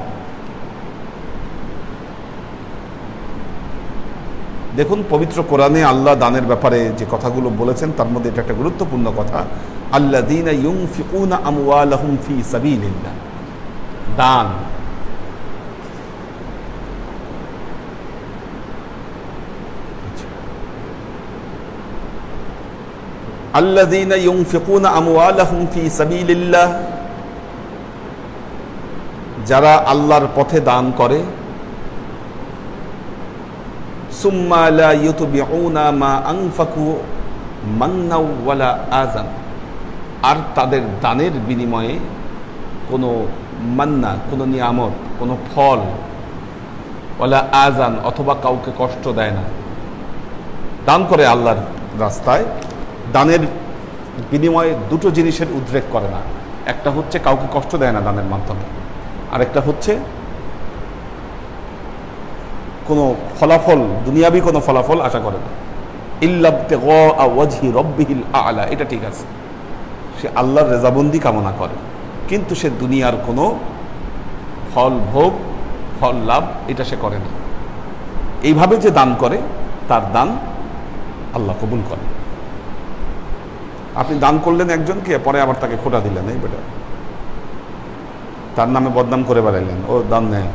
দেখুন, পবিত্র কোরআনে আল্লাহ দানের ব্যাপারে যে কথাগুলো বলেছেন তার মধ্যে এটা একটা গুরুত্বপূর্ণ কথা, আল্লাযীনা ইউনফিকুনা আমওয়ালাহুম ফি সাবিলিল্লাহ, দান। আল্লাযীনা ইউনফিকুনা আমওয়ালাহুম ফি সাবিলিল্লাহ, যারা আল্লাহর পথে দান করে, সুম্মা লা ইউতবিউনা মা আনফাকু মান্নাও ওয়ালা আযান, আর তাদের দানের বিনিময়ে কোনো মান্না, কোনো নিয়ামত, কোনো ফল, ওয়ালা আযান, অথবা কাউকে কষ্ট দেয় না। দান করে আল্লাহর রাস্তায়, দানের বিনিময়ে দুটো জিনিসের উদ্রেক করে না। একটা হচ্ছে কাউকে কষ্ট দেয় না দানের মাধ্যমে, আরেকটা হচ্ছে কোনো ফলাফল, দুনিয়াবি কোনো ফলাফল আশা করে না। ইল্লাবতিগা ওয়াজহি রাব্বিহিল আ'লা, এটা ঠিক আছে, সে আল্লাহর রেজাবন্দি কামনা করে, কিন্তু সে দুনিয়ার কোনো ফল ভোগ, ফল লাভ এটা সে করে না। এইভাবে যে দান করে তার দান আল্লাহ কবুল করে। আপনি দান করলেন একজনকে, পরে আবার তাকে খোটা দিলেন, এই বেটা, তার নামে বদনাম করে বেড়াইলেন, ও দান নেয়,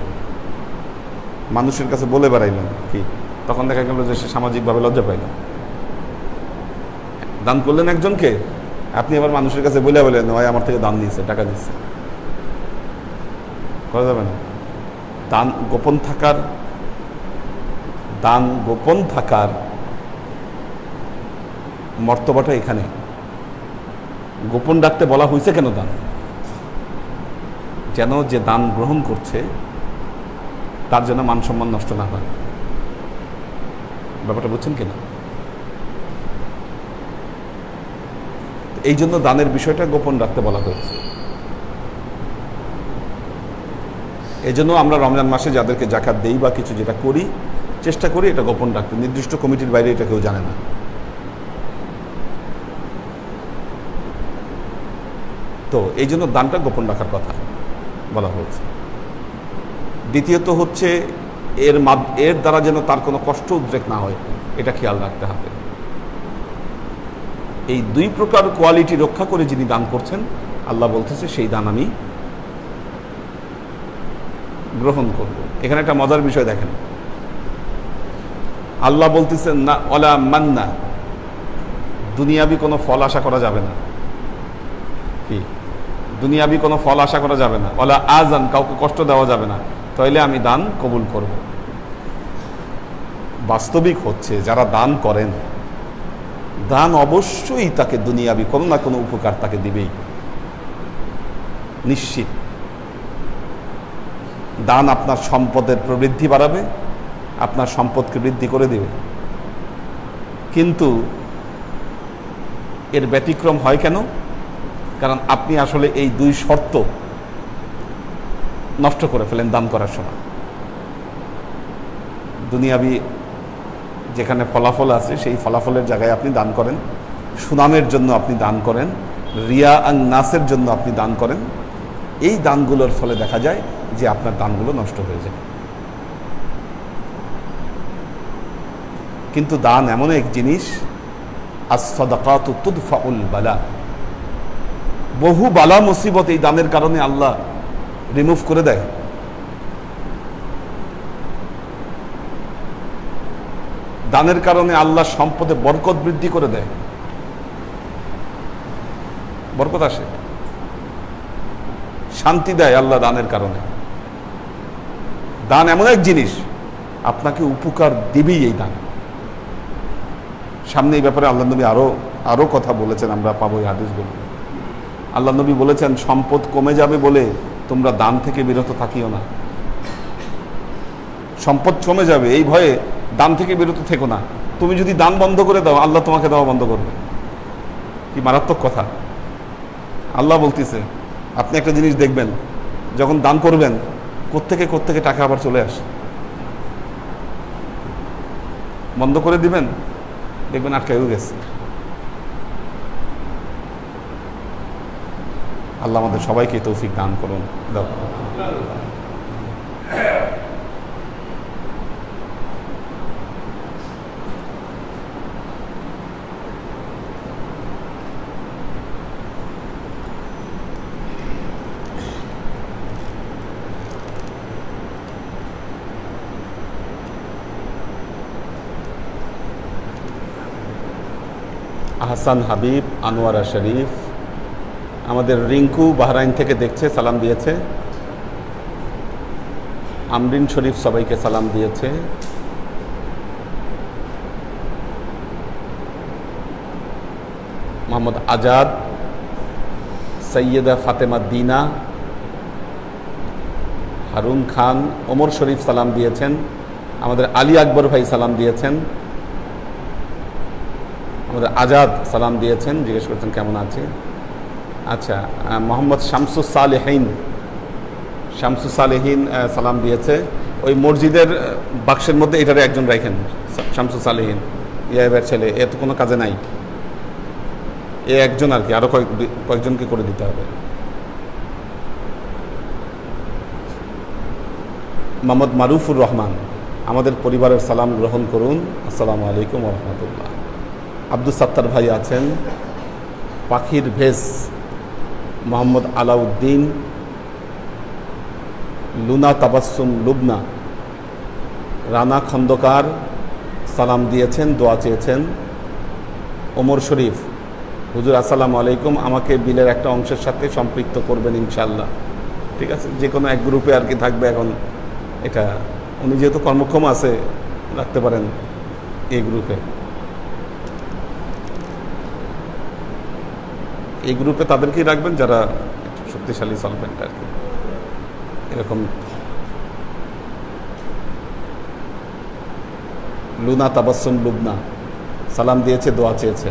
মানুষের কাছে বলে বেড়াইলেন, কি তখন দেখা গেল যে সে সামাজিকভাবে লজ্জা পাইল। দান করলেন একজনকে, আপনি আবার মানুষের কাছে বলে বলেন, ভাই আমার থেকে দান দিয়েছে, টাকা দিচ্ছে, করা যাবে না। দান গোপন থাকার, দান গোপন থাকার মর্তবাটা এখানে। গোপন রাখতে বলা হয়েছে কেন দান? যেন যে দান গ্রহণ করছে তার জন্য মান সম্মান নষ্ট না হয়। ব্যাপারটা বুঝছেন কিনা? এই জন্য দানের বিষয়টা গোপন রাখতে বলা হয়েছে। এই জন্য আমরা রমজান মাসে যাদেরকে জাকাত দেই বা কিছু যেটা করি, চেষ্টা করি এটা গোপন রাখতে। নির্দিষ্ট কমিটির বাইরে এটা কেউ জানে না। তো এই জন্য দানটা গোপন রাখার কথা বলা হয়েছে। দ্বিতীয়ত হচ্ছে এর দ্বারা যেন তার কোনো কষ্ট উদ্রেক না হয়, এটা খেয়াল রাখতে হবে। এই দুই প্রকার কোয়ালিটি রক্ষা করে যিনি দান করছেন, আল্লাহ বলতেছে সেই দান আমি গ্রহণ করব। এখানে একটা মজার বিষয় দেখেন, আল্লাহ বলতেছেন না ওয়ালা মান্না, দুনিয়াবি কোনো ফল আশা করা যাবে না। কি দুনিয়াবি কোনো ফল আশা করা যাবে না। ওয়ালা আজান, কাউকে কষ্ট দেওয়া যাবে না, তাইলে আমি দান কবুল করব। বাস্তবিক হচ্ছে যারা দান করেন, দান অবশ্যই তাকে দুনিয়াবি কোনো না কোনো উপকার তাকে দিবেই, নিশ্চিত। দান আপনার সম্পদের প্রবৃদ্ধি বাড়াবে, আপনার সম্পদকে বৃদ্ধি করে দেবে। কিন্তু এর ব্যতিক্রম হয় কেন? কারণ আপনি আসলে এই দুই শর্ত নষ্ট করে ফেলেন দান করার সময়। দুনিয়াবি যেখানে ফলাফল আছে সেই ফলাফলের জায়গায় আপনি দান করেন, সুনামের জন্য আপনি দান করেন, রিয়া আন নাসের জন্য আপনি দান করেন। এই দানগুলোর ফলে দেখা যায় যে আপনার দানগুলো নষ্ট হয়ে যায়। কিন্তু দান এমন এক জিনিস, আস-সাদাকাতু তুদফাউল বালা, বহু বালা মুসিবত এই দানের কারণে আল্লাহ রিমুভ করে দেয়। দানের কারণে আল্লাহ সম্পদে বরকত বৃদ্ধি করে দেয়, বরকত আসে, শান্তি দেয় আল্লাহ দানের কারণে। দান এমন এক জিনিস আপনাকে উপকার দিবেই এই দান। সামনে এই ব্যাপারে আল্লাহ নবী আরো কথা বলেছেন, আমরা পাবো এই হাদিসগুলো। আল্লাহ নবী বলেছেন সম্পদ কমে যাবে বলে তোমরা দান থেকে বিরত থাকিও না। সম্পদ কমে যাবে এই ভয়ে দান থেকে বিরত থেকো না। তুমি যদি দান বন্ধ করে দাও, আল্লাহ তোমাকে দেওয়া বন্ধ করবে। কি মারাত্মক কথা! আল্লাহ বলতেছে, আপনি একটা জিনিস দেখবেন, যখন দান করবেন কোত্থেকে টাকা আবার চলে আসে। বন্ধ করে দিবেন, দেখবেন আটকায়ও গেছে। আল্লাহ আমাদের সবাইকে তৌফিক দান করুন। আহসান হাবিব, আনোয়ারা শরীফ, আমাদের রিঙ্কু বাহরাইন থেকে দেখছে, সালাম দিয়েছে। আমরিন শরীফ সবাইকে সালাম দিয়েছে। মোহাম্মদ আজাদ, সৈয়দা ফাতেমা দিনা, হারুন খান, ওমর শরীফ সালাম দিয়েছেন। আমাদের আলী আকবর ভাই সালাম দিয়েছেন। আমাদের আজাদ সালাম দিয়েছেন, জিজ্ঞেস করছেন কেমন আছে। আচ্ছা, মোহাম্মদ শামসুস সালেহীন সালাম দিয়েছে। ওই মসজিদের বাক্সের মধ্যে এটারে একজন রাখেন, শামসুস সালেহীন, ইয়াইবের ছেলে, এ তো কোনো কাজে নাই, এ একজন আর কি, আরো কয়েকজনকে করে দিতে হবে। মোহাম্মদ মারুফুর রহমান, আমাদের পরিবারের সালাম গ্রহণ করুন। আসসালামু আলাইকুম ওয়া রাহমাতুল্লাহ। আব্দুল সাত্তার ভাই আছেন। পাখির ভেস, মোহাম্মদ আলাউদ্দিন, লুনা তাবাসসুম লুবনা, রানা খন্দকার সালাম দিয়েছেন, দোয়া চেয়েছেন। ওমর শরীফ, হুজুর আসসালামু আলাইকুম, আমাকে বিলের একটা অংশের সাথে সম্পৃক্ত করবেন ইনশাল্লাহ। ঠিক আছে, যে কোনো এক গ্রুপে আর কি থাকবে এখন। এটা উনি যেহেতু কর্মক্ষম আছে, রাখতে পারেন এই গ্রুপে। এই গ্রুপে তাদেরকেই রাখবেন যারা একটু শক্তিশালী সলভেন্ট আর কি। এরকম লুনা তাবাসসুম লুবনা সালাম দিয়েছে, দোয়া চেয়েছে।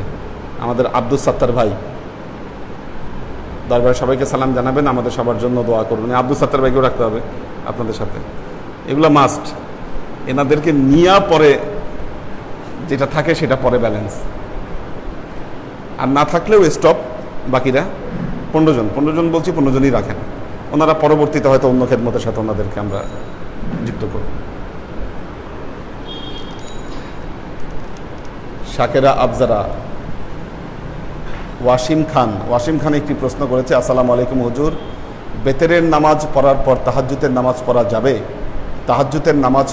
আমাদের আব্দুল সাত্তার ভাই, দরবারে সবাইকে সালাম জানাবেন, আমাদের সবার জন্য দোয়া করবেন। আব্দুল সাত্তার ভাইকেও রাখতে হবে আপনাদের সাথে, এগুলো মাস্ট। এনাদেরকে নিয়ে পরে যেটা থাকে সেটা পরে ব্যালেন্স, আর না থাকলেও স্টপ। বাকিরা 15 জন বলছি, 15 জনই রাখেন। ওনারা পরবর্তীতে হয়তো অন্য খেদমতের সাথে ওনাদেরকে আমরা যুক্ত করব। শাকেরা আফজারা, ওয়াসিম খান একটি প্রশ্ন করেছে। আসসালামু আলাইকুম হুজুর, বেতেরের নামাজ পড়ার পর তাহাজ্জুদের নামাজ পড়া যাবে? তাহাজ্জুদের নামাজ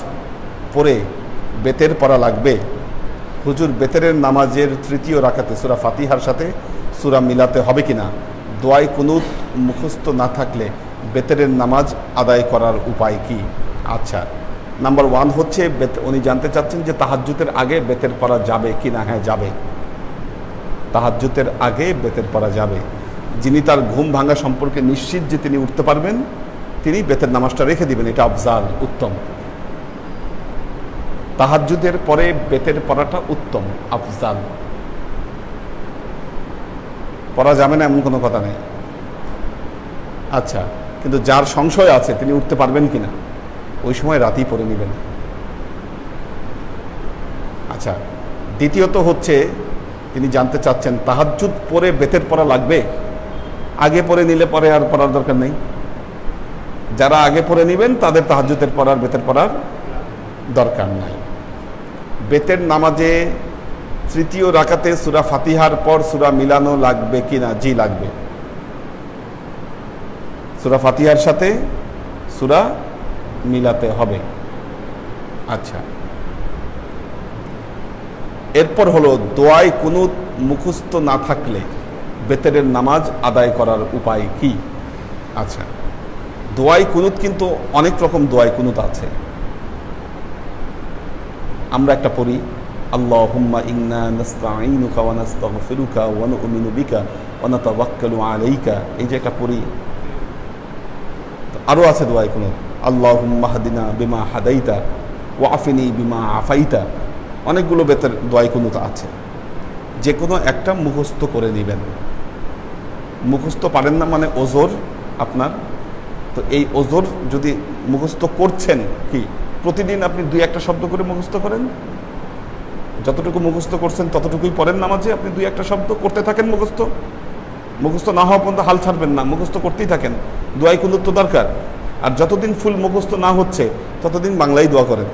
পড়ে বেতের পড়া লাগবে? হুজুর, বেতেরের নামাজের তৃতীয় রাকাতে সূরা ফাতিহার সাথে সূরা মিলাতে হবে কিনা? দোয়ায় কুনুত মুখস্থ না থাকলে বেতেরের নামাজ আদায় করার উপায় কি? আচ্ছা, নাম্বার 1 হচ্ছে উনি জানতে চাচ্ছেন যে তাহাজ্জুদের আগে বেতের পড়া যাবে কি না। হ্যাঁ, যাবে। তাহাজ্জুদের আগে বেতের পড়া যাবে। যিনি তার ঘুম ভাঙা সম্পর্কে নিশ্চিত যে তিনি উঠতে পারবেন, তিনি বেতের নামাজটা রেখে দিবেন, এটা আফজাল, উত্তম। তাহাজ্জুদের পরে বেতের পড়াটা উত্তম, আফজাল। পড়া যাবে না এমন কোনো কথা নেই। আচ্ছা, কিন্তু যার সংশয় আছে তিনি উঠতে পারবেন কিনা, ওই সময় রাতেই পড়ে নেবেন। আচ্ছা, দ্বিতীয়ত হচ্ছে তিনি জানতে চাচ্ছেন তাহাজ্জুদ পরে বেতের পড়া লাগবে? আগে পড়ে নিলে পরে আর পড়ার দরকার নেই। যারা আগে পড়ে নেবেন তাদের তাহাজ্জুদের পড়ার বেতের পড়ার দরকার নাই। বেতের নামাজে তৃতীয় রাকাতে সূরা ফাতিহার পর সূরা মিলানো লাগবে কিনা? জি, লাগবে। সূরা ফাতিহার সাথে সূরা মিলাতে হবে। আচ্ছা, এরপর হলো দোয়ায় কুনুত মুখস্থ না থাকলে বেতেরের নামাজ আদায় করার উপায় কি? আচ্ছা, দোয়ায় কুনুত কিন্তু অনেক রকম দোয়ায় কুনুত আছে। আমরা একটা পড়ি, আল্লাহুম্মা ইন্না নাস্তাঈনুকা ওয়া নাস্তাগফিরুকা ওয়া নু'মিনু বিকা ওয়া নাতাওয়াক্কালু আলাইকা, এই যে একটা পড়ি। আরও আছে দোয়ায় কুনুত, আল্লাহুম্মা হাদিনা বিমা হাদাইতা ওয়া আফিনি বিমা আফাইতা। অনেকগুলো বেতের দোয়ায় কুনুত আছে, যে কোনো একটা মুখস্থ করে নেবেন। মুখস্থ পারেন না মানে ওজোর আপনার, তো এই ওজোর যদি মুখস্থ করছেন, কি প্রতিদিন আপনি 2-1 শব্দ করে মুখস্থ করেন, যতটুকু মুখস্থ করছেন ততটুকুই পড়েন নামাজে। আপনি 2-1 শব্দ করতে থাকেন মুখস্থ, মুখস্থ না হওয়া পর্যন্ত হাল ছাড়বেন না, মুখস্থ করতেই থাকেন। দোয়ায় কুনুত তো দরকার। আর যতদিন ফুল মুখস্থ না হচ্ছে ততদিন বাংলায় দোয়া করেন।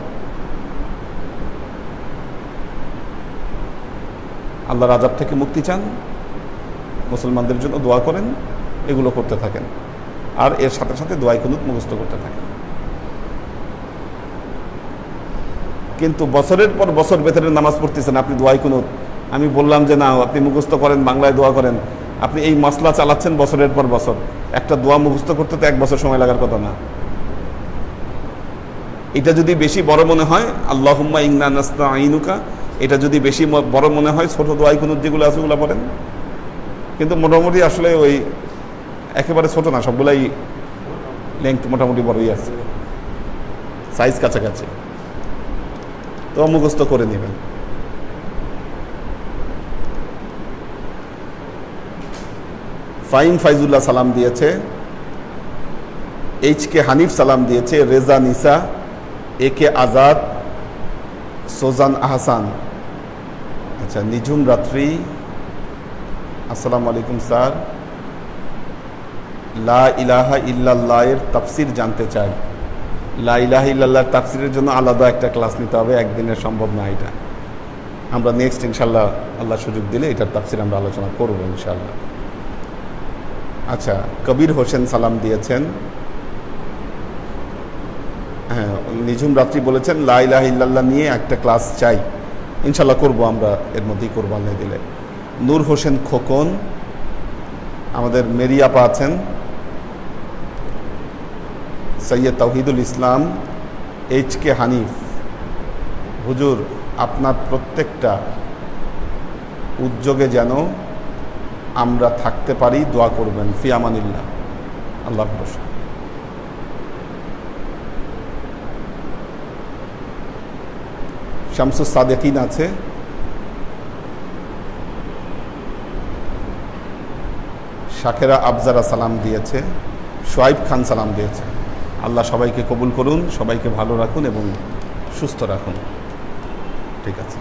আল্লাহর আযাব থেকে মুক্তি চান, মুসলমানদের জন্য দোয়া করেন, এগুলো করতে থাকেন। আর এর সাথে সাথে দোয়ায় কুনুত মুখস্থ করতে থাকেন। কিন্তু বছরের পর বছর বেতনের নামাজ পড়তেছেন আপনি দোয়ায় কুনুত, আমি বললাম যে না, আপনি মুখস্থ করেন, বাংলায় দোয়া করেন। আপনি এই মাসলা চালাচ্ছেন বছরের পর বছর। একটা দোয়া মুখস্থ করতে তো 1 বছর সময় লাগার কথা না। এটা যদি বেশি বড় মনে হয়, আল্লাহুম্মা ইন্না নাস্তাঈনুকা, এটা যদি বেশি বড় মনে হয়, ছোট দোয়ায় কুনুত যেগুলো আছে ওগুলো পড়েন। কিন্তু মোটামুটি আসলে ওই একেবারে ছোট না, সবগুলাই লেংথ মোটামুটি বড়ই আছে, সাইজ কাছাকাছি, তো মুখস্থ করে নেবেন। ফাইম ফাইজুল্লাহ সালাম দিয়েছে, এইচ.কে হানিফ সালাম দিয়েছে, রেজা নিসা, এ.কে আজাদ, সোজান আহসান। আচ্ছা, নিঝুম রাত্রি, আসসালামু আলাইকুম স্যার, লা ইলাহা ইল্লাল্লাহ এর তাফসির জানতে চাই। লা ইলাহা ইল্লাল্লাহ তাফসিরের জন্য আলাদা একটা ক্লাস নিতে হবে, একদিনের সম্ভব না এটা। আমরা নেক্সট ইনশাল্লাহ আল্লাহ সুযোগ দিলে এটার তাফসির আমরা আলোচনা করব ইনশাল্লাহ। আচ্ছা, কবির হোসেন সালাম দিয়েছেন, হ্যাঁ, নিঝুম রাত্রি বলেছেন লা ইলাহা ইল্লাল্লাহ নিয়ে একটা ক্লাস চাই, ইনশাল্লাহ করব, আমরা এর মধ্যেই করবো আল্লাহ দিলে। নূর হোসেন খোকন, আমাদের মেরি আপা আছেন, সৈয়দ তৌহিদুল ইসলাম, এইচ.কে হানিফ, হুজুর আপনার প্রত্যেকটা উদ্যোগে যেন আমরা থাকতে পারি দোয়া করবেন। ফি আমানিল্লাহ। আল্লাহ ভরসা। শামসুস সাদেকিন আছে, শাকেরা আফজারা সালাম দিয়েছে, শোয়াইব খান সালাম দিয়েছে। আল্লাহ সবাইকে কবুল করুন, সবাইকে ভালো রাখুন এবং সুস্থ রাখুন। ঠিক আছে,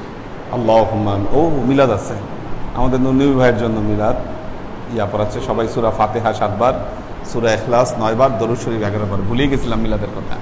আল্লাহুম্মা। ও মিলাদ আছে আমাদের নবী ভাইয়ের জন্য, মিলাদ ইয়া পড়াচ্ছে সবাই। সূরা ফাতিহা 7 বার, সূরা ইখলাস 9 বার, দরুদ শরীফ 11 বার। ভুলিয়ে গেছিলাম মিলাদের কথা।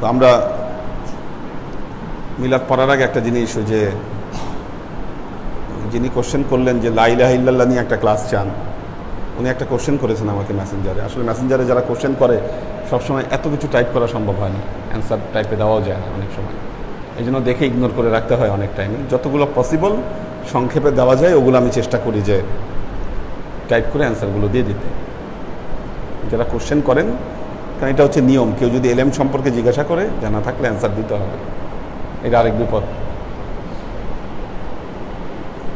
তো আমরা মিলাদ পড়ার আগে একটা জিনিস, যে যিনি কোশ্চেন করলেন যে লা ইলাহা ইল্লাল্লাহ নিয়ে একটা ক্লাস চান, উনি একটা কোশ্চেন করেছেন আমাকে মেসেঞ্জারে। আসলে মেসেঞ্জারে যারা কোশ্চেন করে সবসময় এত কিছু টাইপ করা সম্ভব হয় না, অ্যান্সার টাইপে দেওয়াও যায় না অনেক সময়। এই জন্য দেখে ইগনোর করে রাখতে হয় অনেক টাইমে। যতগুলো পসিবল সংক্ষেপে দেওয়া যায় ওগুলো আমি চেষ্টা করি যে টাইপ করে অ্যান্সারগুলো দিয়ে দিতে। যারা কোশ্চেন করেন, কারণ এটা হচ্ছে নিয়ম, কেউ যদি এলএম সম্পর্কে জিজ্ঞাসা করে জানা থাকলে অ্যান্সার দিতে হবে, এটা আরেক বিপদ।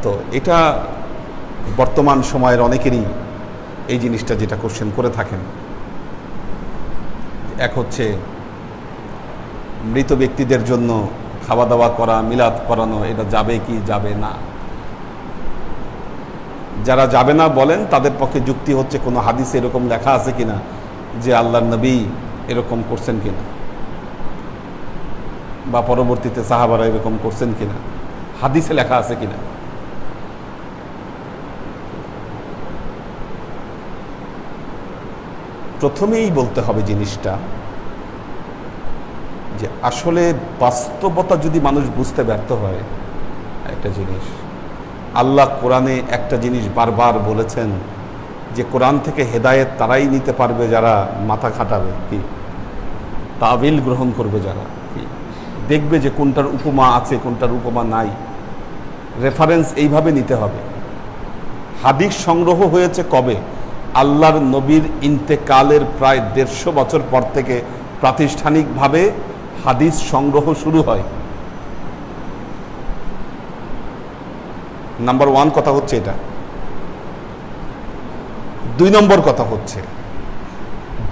তো এটা বর্তমান সময়ের অনেকেরই এই জিনিসটা যেটা কোশ্চেন করে থাকেন। এক হচ্ছে মৃত ব্যক্তিদের জন্য খাওয়া দাওয়া করা, মিলাদ করানো, এটা যাবে কি যাবে না। যারা যাবে না বলেন তাদের পক্ষে যুক্তি হচ্ছে কোনো হাদিসে এরকম লেখা আছে কিনা যে আল্লাহর নবী এরকম করছেন কিনা, বা পরবর্তীতে সাহাবারা এরকম করছেন কিনা, হাদিসে লেখা আছে কিনা। প্রথমেই বলতে হবে জিনিসটা যে আসলে বাস্তবতা যদি মানুষ বুঝতে ব্যর্থ হয়, একটা জিনিস আল্লাহ কোরআনে একটা জিনিস বারবার বলেছেন যে কোরআন থেকে হেদায়েত তারাই নিতে পারবে যারা মাথা খাটাবে, কি তাবিল গ্রহণ করবে, যারা কি দেখবে যে কোনটার উপমা আছে কোনটার উপমা নাই, রেফারেন্স এইভাবে নিতে হবে। হাদিস সংগ্রহ হয়েছে কবে? আল্লাহর নবীর ইন্তেকালের প্রায় 150 বছর পর থেকে প্রাতিষ্ঠানিকভাবে হাদিস সংগ্রহ শুরু হয়। নাম্বার 1 কথা হচ্ছে এটা। 2 নম্বর কথা হচ্ছে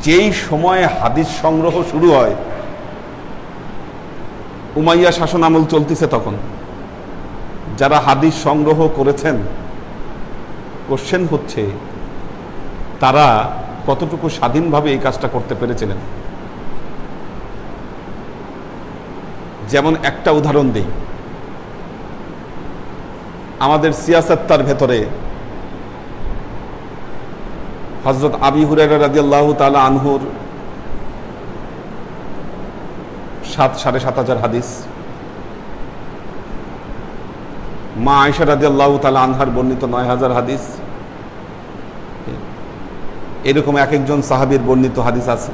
যেই সময়ে হাদিস সংগ্রহ শুরু হয় উমাইয়া শাসন আমল চলতেছে, তখন যারা হাদিস সংগ্রহ করেছেন, কোশ্চেন হচ্ছে তারা কতটুকু স্বাধীনভাবে এই কাজটা করতে পেরেছিলেন। যেমন একটা উদাহরণ দিই, আমাদের সিয়াসাত্তার ভেতরে হযরত আবি হুরায়রা রাদিয়াল্লাহু তাআলা আনহুর 7,500 হাদিস, মা আয়েশা রাদিয়াল্লাহু তাআলা আনহার বর্ণিত 9,000 হাদিস, এরকম এক একজন সাহাবীর বর্ণিত হাদিস আছে।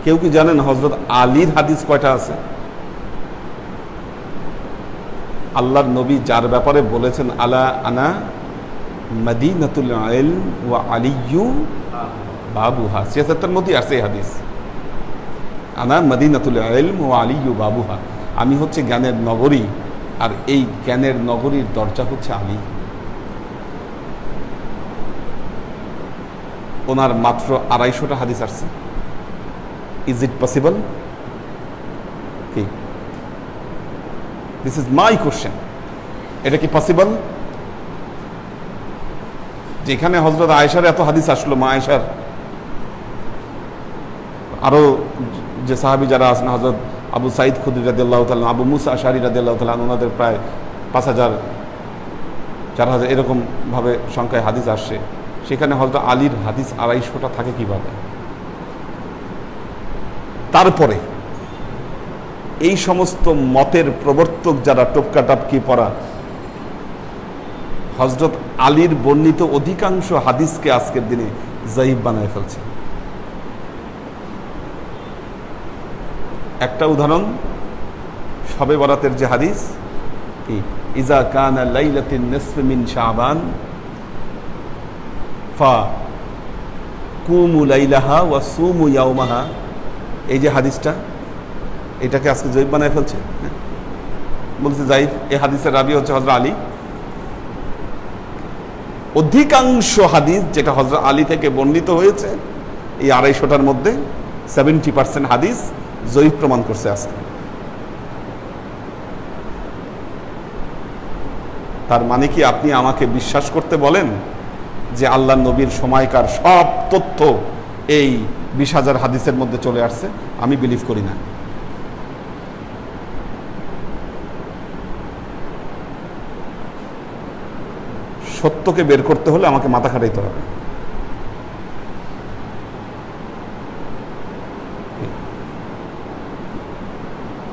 কেউ কি জানেন হজরত আলীর হাদিস কয়টা আছে? আল্লাহর নবী যার ব্যাপারে বলেছেন আলা আনা মদিনাতুল ইলম ওয়া আলিয়্যু বাবুহা, সিয়াসাতের মধ্যে আছে এই হাদিস, আনা মদিনাতুল ইলম ওয়া আলিয়্যু বাবুহা, আমি হচ্ছে জ্ঞানের নগরী আর এই জ্ঞানের নগরীর দরজা হচ্ছে আলী। ওনার মাত্র 250টা হাদিস আসছে। Is it possible? কি, দিস ইজ মাই কোশ্চেন, এটা কি পসিবল? যেখানে হজরত আয়েশার এত হাদিস আসলো, মা আয়েশার, আরো যে সাহাবী যারা আছেন, হজরত আবু সাইদ খুদরি রাদিয়াল্লাহু তাআলা, আবু মুসা আশআরী রাদিয়াল্লাহু তাআলা, ওনাদের প্রায় 5000 4000 এরকম ভাবে সংখ্যায় হাদিস আসছে। সেখানে হযরত আলীর হাদিস 250টা থাকে কিভাবে? তারপরে এই সমস্ত মতের প্রবর্তক যারা টোপকা টাপকি পড়া, হযরত আলীর বর্ণিত অধিকাংশ হাদিসকে আজকের দিনে যায়িফ বানায় ফেলছে। একটা উদাহরণ, শবে বরাতের যে হাদিস, কি ইজা কানা লাইলাতুন নিসফ মিন শাবান ফা কুমু লাইলাহা ওয়া সুমু ইয়াওমাহা, এই যে হাদিসটা, এটাকে আজকে যায়িফ বানায় ফেলছে। বলছে যায়িফ, এই হাদিসের রাবি হচ্ছে হযরত আলী। অধিকাংশ হাদিস যেটা হযরত আলী থেকে বর্ণিত হয়েছে, এই 250টার মধ্যে 70% হাদিস যায়িফ প্রমাণ করছে আজকে। তার মানে কি আপনি আমাকে বিশ্বাস করতে বলেন যে আল্লাহ নবীর সময়কার সব তথ্য এই 20,000 হাদিসের মধ্যে চলে আসছে? আমি বিলিভ করি না। সত্যকে বের করতে হলে আমাকে মাথা খাটাইতে হবে।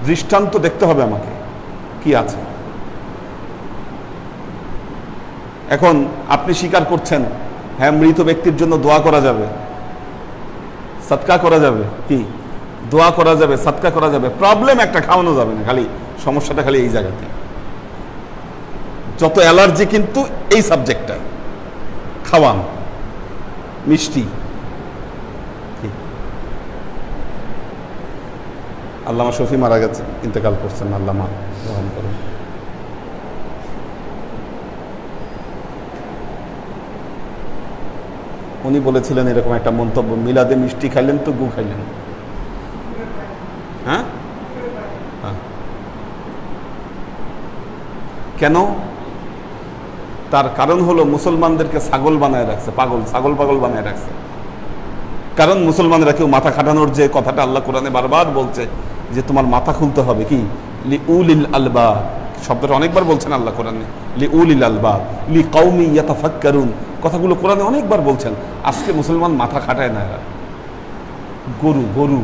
দৃষ্টান্ত দেখতে হবে আমাকে কি আছে। এখন আপনি স্বীকার করছেন, হ্যাঁ মৃত ব্যক্তির জন্য দোয়া করা যাবে, সদকা করা যাবে, কি দোয়া করা যাবে, সদকা করা যাবে, প্রবলেম একটা, খাওয়ানো যাবে না। খালি সমস্যাটা খালি এই জায়গাতে, যত অ্যালার্জি কিন্তু এই সাবজেক্টটা, খাওয়ান, মিষ্টি। আল্লামা শফি মারা গেছে, ইন্তেকাল করছেন, আল্লামা গ্রহণ করেন। উনি বলেছিলেন এরকম একটা মন্তব্য, মিলাদে মিষ্টি খাইলেন তো গু খাইলেন। হ্যাঁ, কেন? তার কারণ হলো মুসলমানদেরকে ছাগল বানায় রাখছে, পাগল, ছাগল পাগল বানায় রাখছে। কারণ মুসলমানরা কেউ মাথা খাটানোর যে কথাটা আল্লাহ কোরআনে বারবার বলছে যে তোমার মাথা খুলতে হবে, কি লিউলিল আলবাব, শব্দটা অনেকবার বলছেন আল্লাহ কোরআনে, লিউলিল আলবাব লিকাউমি ইয়াতাফাক্কারুন, কথাগুলো কোরআনে অনেকবার বলছেন। আজকে মুসলমান মাথা খাটায় না, এরা গরু গরু।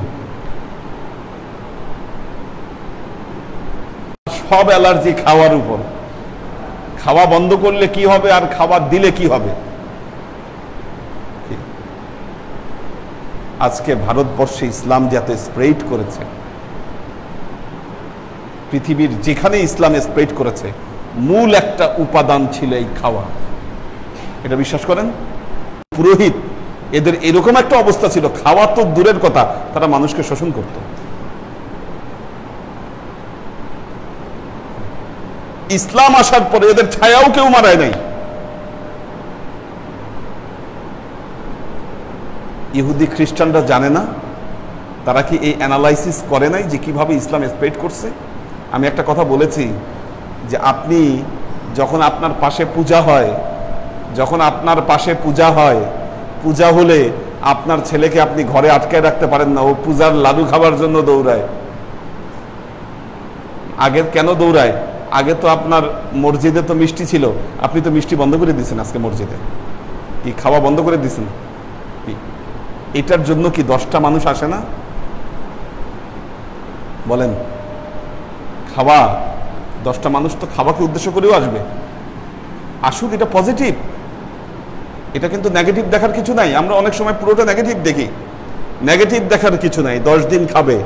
সব অ্যালার্জি খাওয়ার উপর। খাওয়া বন্ধ করলে কি হবে আর খাবার দিলে কি হবে? আজকে ভারতবর্ষে ইসলাম যে এত স্প্রেড করেছে, পৃথিবীর যেখানে ইসলাম স্প্রেড করেছে, মূল একটা উপাদান ছিল এই খাওয়া। এটা বিশ্বাস করেন? পুরোহিত এদের এরকম একটা অবস্থা ছিল, খাওয়া তো দূরের কথা, তারা মানুষকে শোষণ করত। ইসলাম আসার পরে এদের ছায়াও কেউ মারায় নাই। ইহুদি খ্রিস্টানরা জানে না? তারা কি এই অ্যানালাইসিস করে নাই যে কিভাবে ইসলাম স্প্রেড করছে? আমি একটা কথা বলেছি যে আপনি যখন আপনার পাশে পূজা হয়, যখন আপনার পাশে পূজা হয়, পূজা হলে আপনার ছেলেকে আপনি ঘরে আটকায় রাখতে পারেন না, ও পূজার লাডু খাবার জন্য দৌড়ায়। আগে কেন দৌড়ায়? আগে তো আপনার মসজিদে তো মিষ্টি ছিল, আপনি তো মিষ্টি বন্ধ করে দিয়েছেন আজকে মসজিদে, কি খাওয়া বন্ধ করে দিয়েছেন? এটার জন্য কি 10টা মানুষ আসে না? বলেন, খাওয়া 10টা মানুষ তো খাওয়াকে উদ্দেশ্য করেও আসবে। আসুক, এটা পজিটিভ, এটা কিন্তু নেগেটিভ দেখার কিছু নাই। আমরা অনেক সময় পুরোটা নেগেটিভ দেখি, নেগেটিভ দেখার কিছু নাই। 10 দিন খাবে,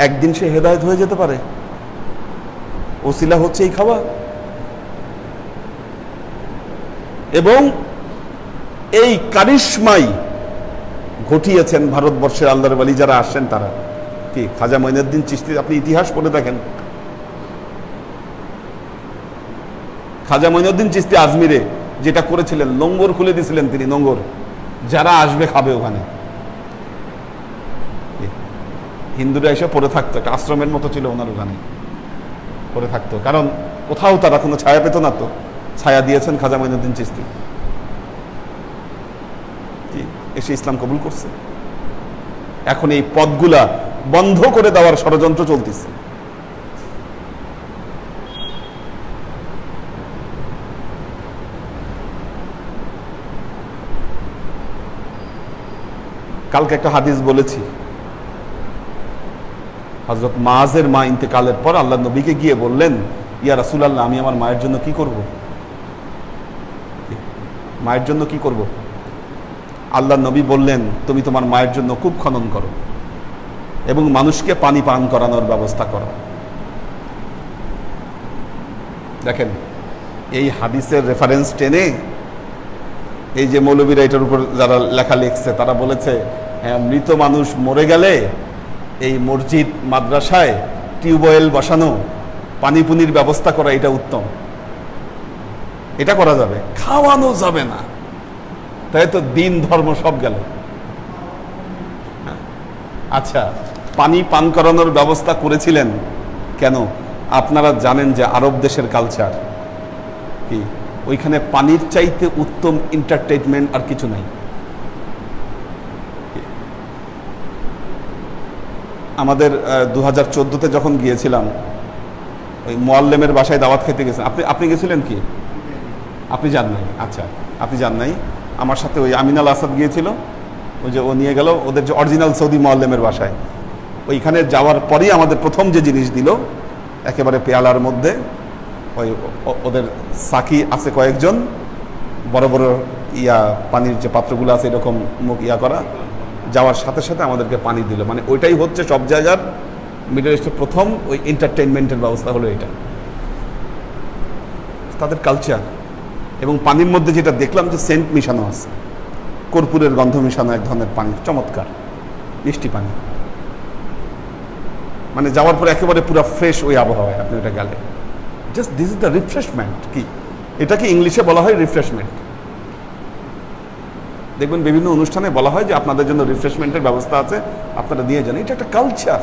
একদিন সে হেদায়েত হয়ে যেতে পারে। ওসিলা হচ্ছে এই খাওয়া। এবং এই কারিশমাই ঘটিয়েছেন ভারতবর্ষের আল্লাহর ওয়ালি যারা আসছেন তারা। কি খাজা মঈনুদ্দিন চিশতি, আপনি ইতিহাস পড়ে দেখেন। খাজা মঈনুদ্দিন চিশতি আজমিরে যেটা করেছিলেন, লঙ্গর খুলে দিয়েছিলেন তিনি, লঙ্গর যারা আসবে খাবে ওখানে। হিন্দুরা এসে পড়ে থাকতো, একটা আশ্রমের মতো ছিল ওনার ওখানে, পড়ে থাকতো। কারণ কোথাও তারা কোনো ছায়া পেত না, তো ছায়া দিয়েছেন খাজা মঈনুদ্দিন চিশতি। এসে ইসলাম কবুল করছে। এখন এই পথগুলা বন্ধ করে দেওয়ার ষড়যন্ত্র চলতেছে। কালকে একটা হাদিস বলেছি, হযরত মাআজের মা ইন্তেকালের পর আল্লাহ নবীকে গিয়ে বললেন, ইয়া রাসূলুল্লাহ, আমি আমার মায়ের জন্য কি করব? মায়ের জন্য কি করব? আল্লাহ নবী বললেন, তুমি তোমার মায়ের জন্য কূপ খনন করো এবং মানুষকে পানি পান করানোর ব্যবস্থা করো। দেখেন, এই হাদিসের রেফারেন্স টেনে এই যে মৌলবীরা এটার উপর যারা লেখা লিখছে তারা বলেছে, হ্যাঁ, মৃত মানুষ মরে গেলে এই মসজিদ মাদ্রাসায় টিউবওয়েল বসানো, পানি পুনির ব্যবস্থা করা, এটা উত্তম, এটা করা যাবে, খাওয়ানো যাবে না। তাই তো দিন ধর্ম সব গেল। আচ্ছা, পানি পান করানোর ব্যবস্থা করেছিলেন কেন? আপনারা জানেন যে আরব দেশের কালচার কি, ওইখানে পানির চাইতে উত্তম এন্টারটেইনমেন্ট আর কিছু নাই। আমাদের 2014-তে যখন গিয়েছিলাম, ওই মোয়াল্লেমের বাসায় দাওয়াত খেতে গেছেন। আপনি গেছিলেন কি? আপনি যান নাই? আচ্ছা, আপনি যান নাই। আমার সাথে ওই আমিন আল আসাদ গিয়েছিল, ওই যে ও নিয়ে গেল ওদের যে অরিজিনাল সৌদি মোয়াল্লেমের বাসায়। ওইখানে যাওয়ার পরেই আমাদের প্রথম যে জিনিস দিল, একেবারে পেয়ালার মধ্যে ওই ওদের সাকি আছে কয়েকজন, বড় বড় পানির যে পাত্রগুলো আছে এরকম মুখ করা, যাওয়ার সাথে সাথে আমাদেরকে পানি দিল। মানে ওইটাই হচ্ছে সব জায়গার মিডল ইস্টের প্রথম ওই এন্টারটেইনমেন্টের ব্যবস্থা হলো এটা, তাদের কালচার। এবং পানির মধ্যে যেটা দেখলাম যে সেন্ট মিশানো আছে, কর্পূরের গন্ধ মিশানো এক ধরনের পানি, চমৎকার মিষ্টি পানি। মানে যাওয়ার পর একেবারে পুরো ফ্রেশ ওই আবহাওয়ায় আপনি ওটা গেলে, just this is the refreshment. কি এটাকে ইংলিশে বলা হয় রিফ্রেশমেন্ট। দেখবেন বিভিন্ন অনুষ্ঠানে বলা হয় যে আপনাদের জন্য রিফ্রেশমেন্টের ব্যবস্থা আছে, আপনারা দিয়ে যান। এটা একটা কালচার।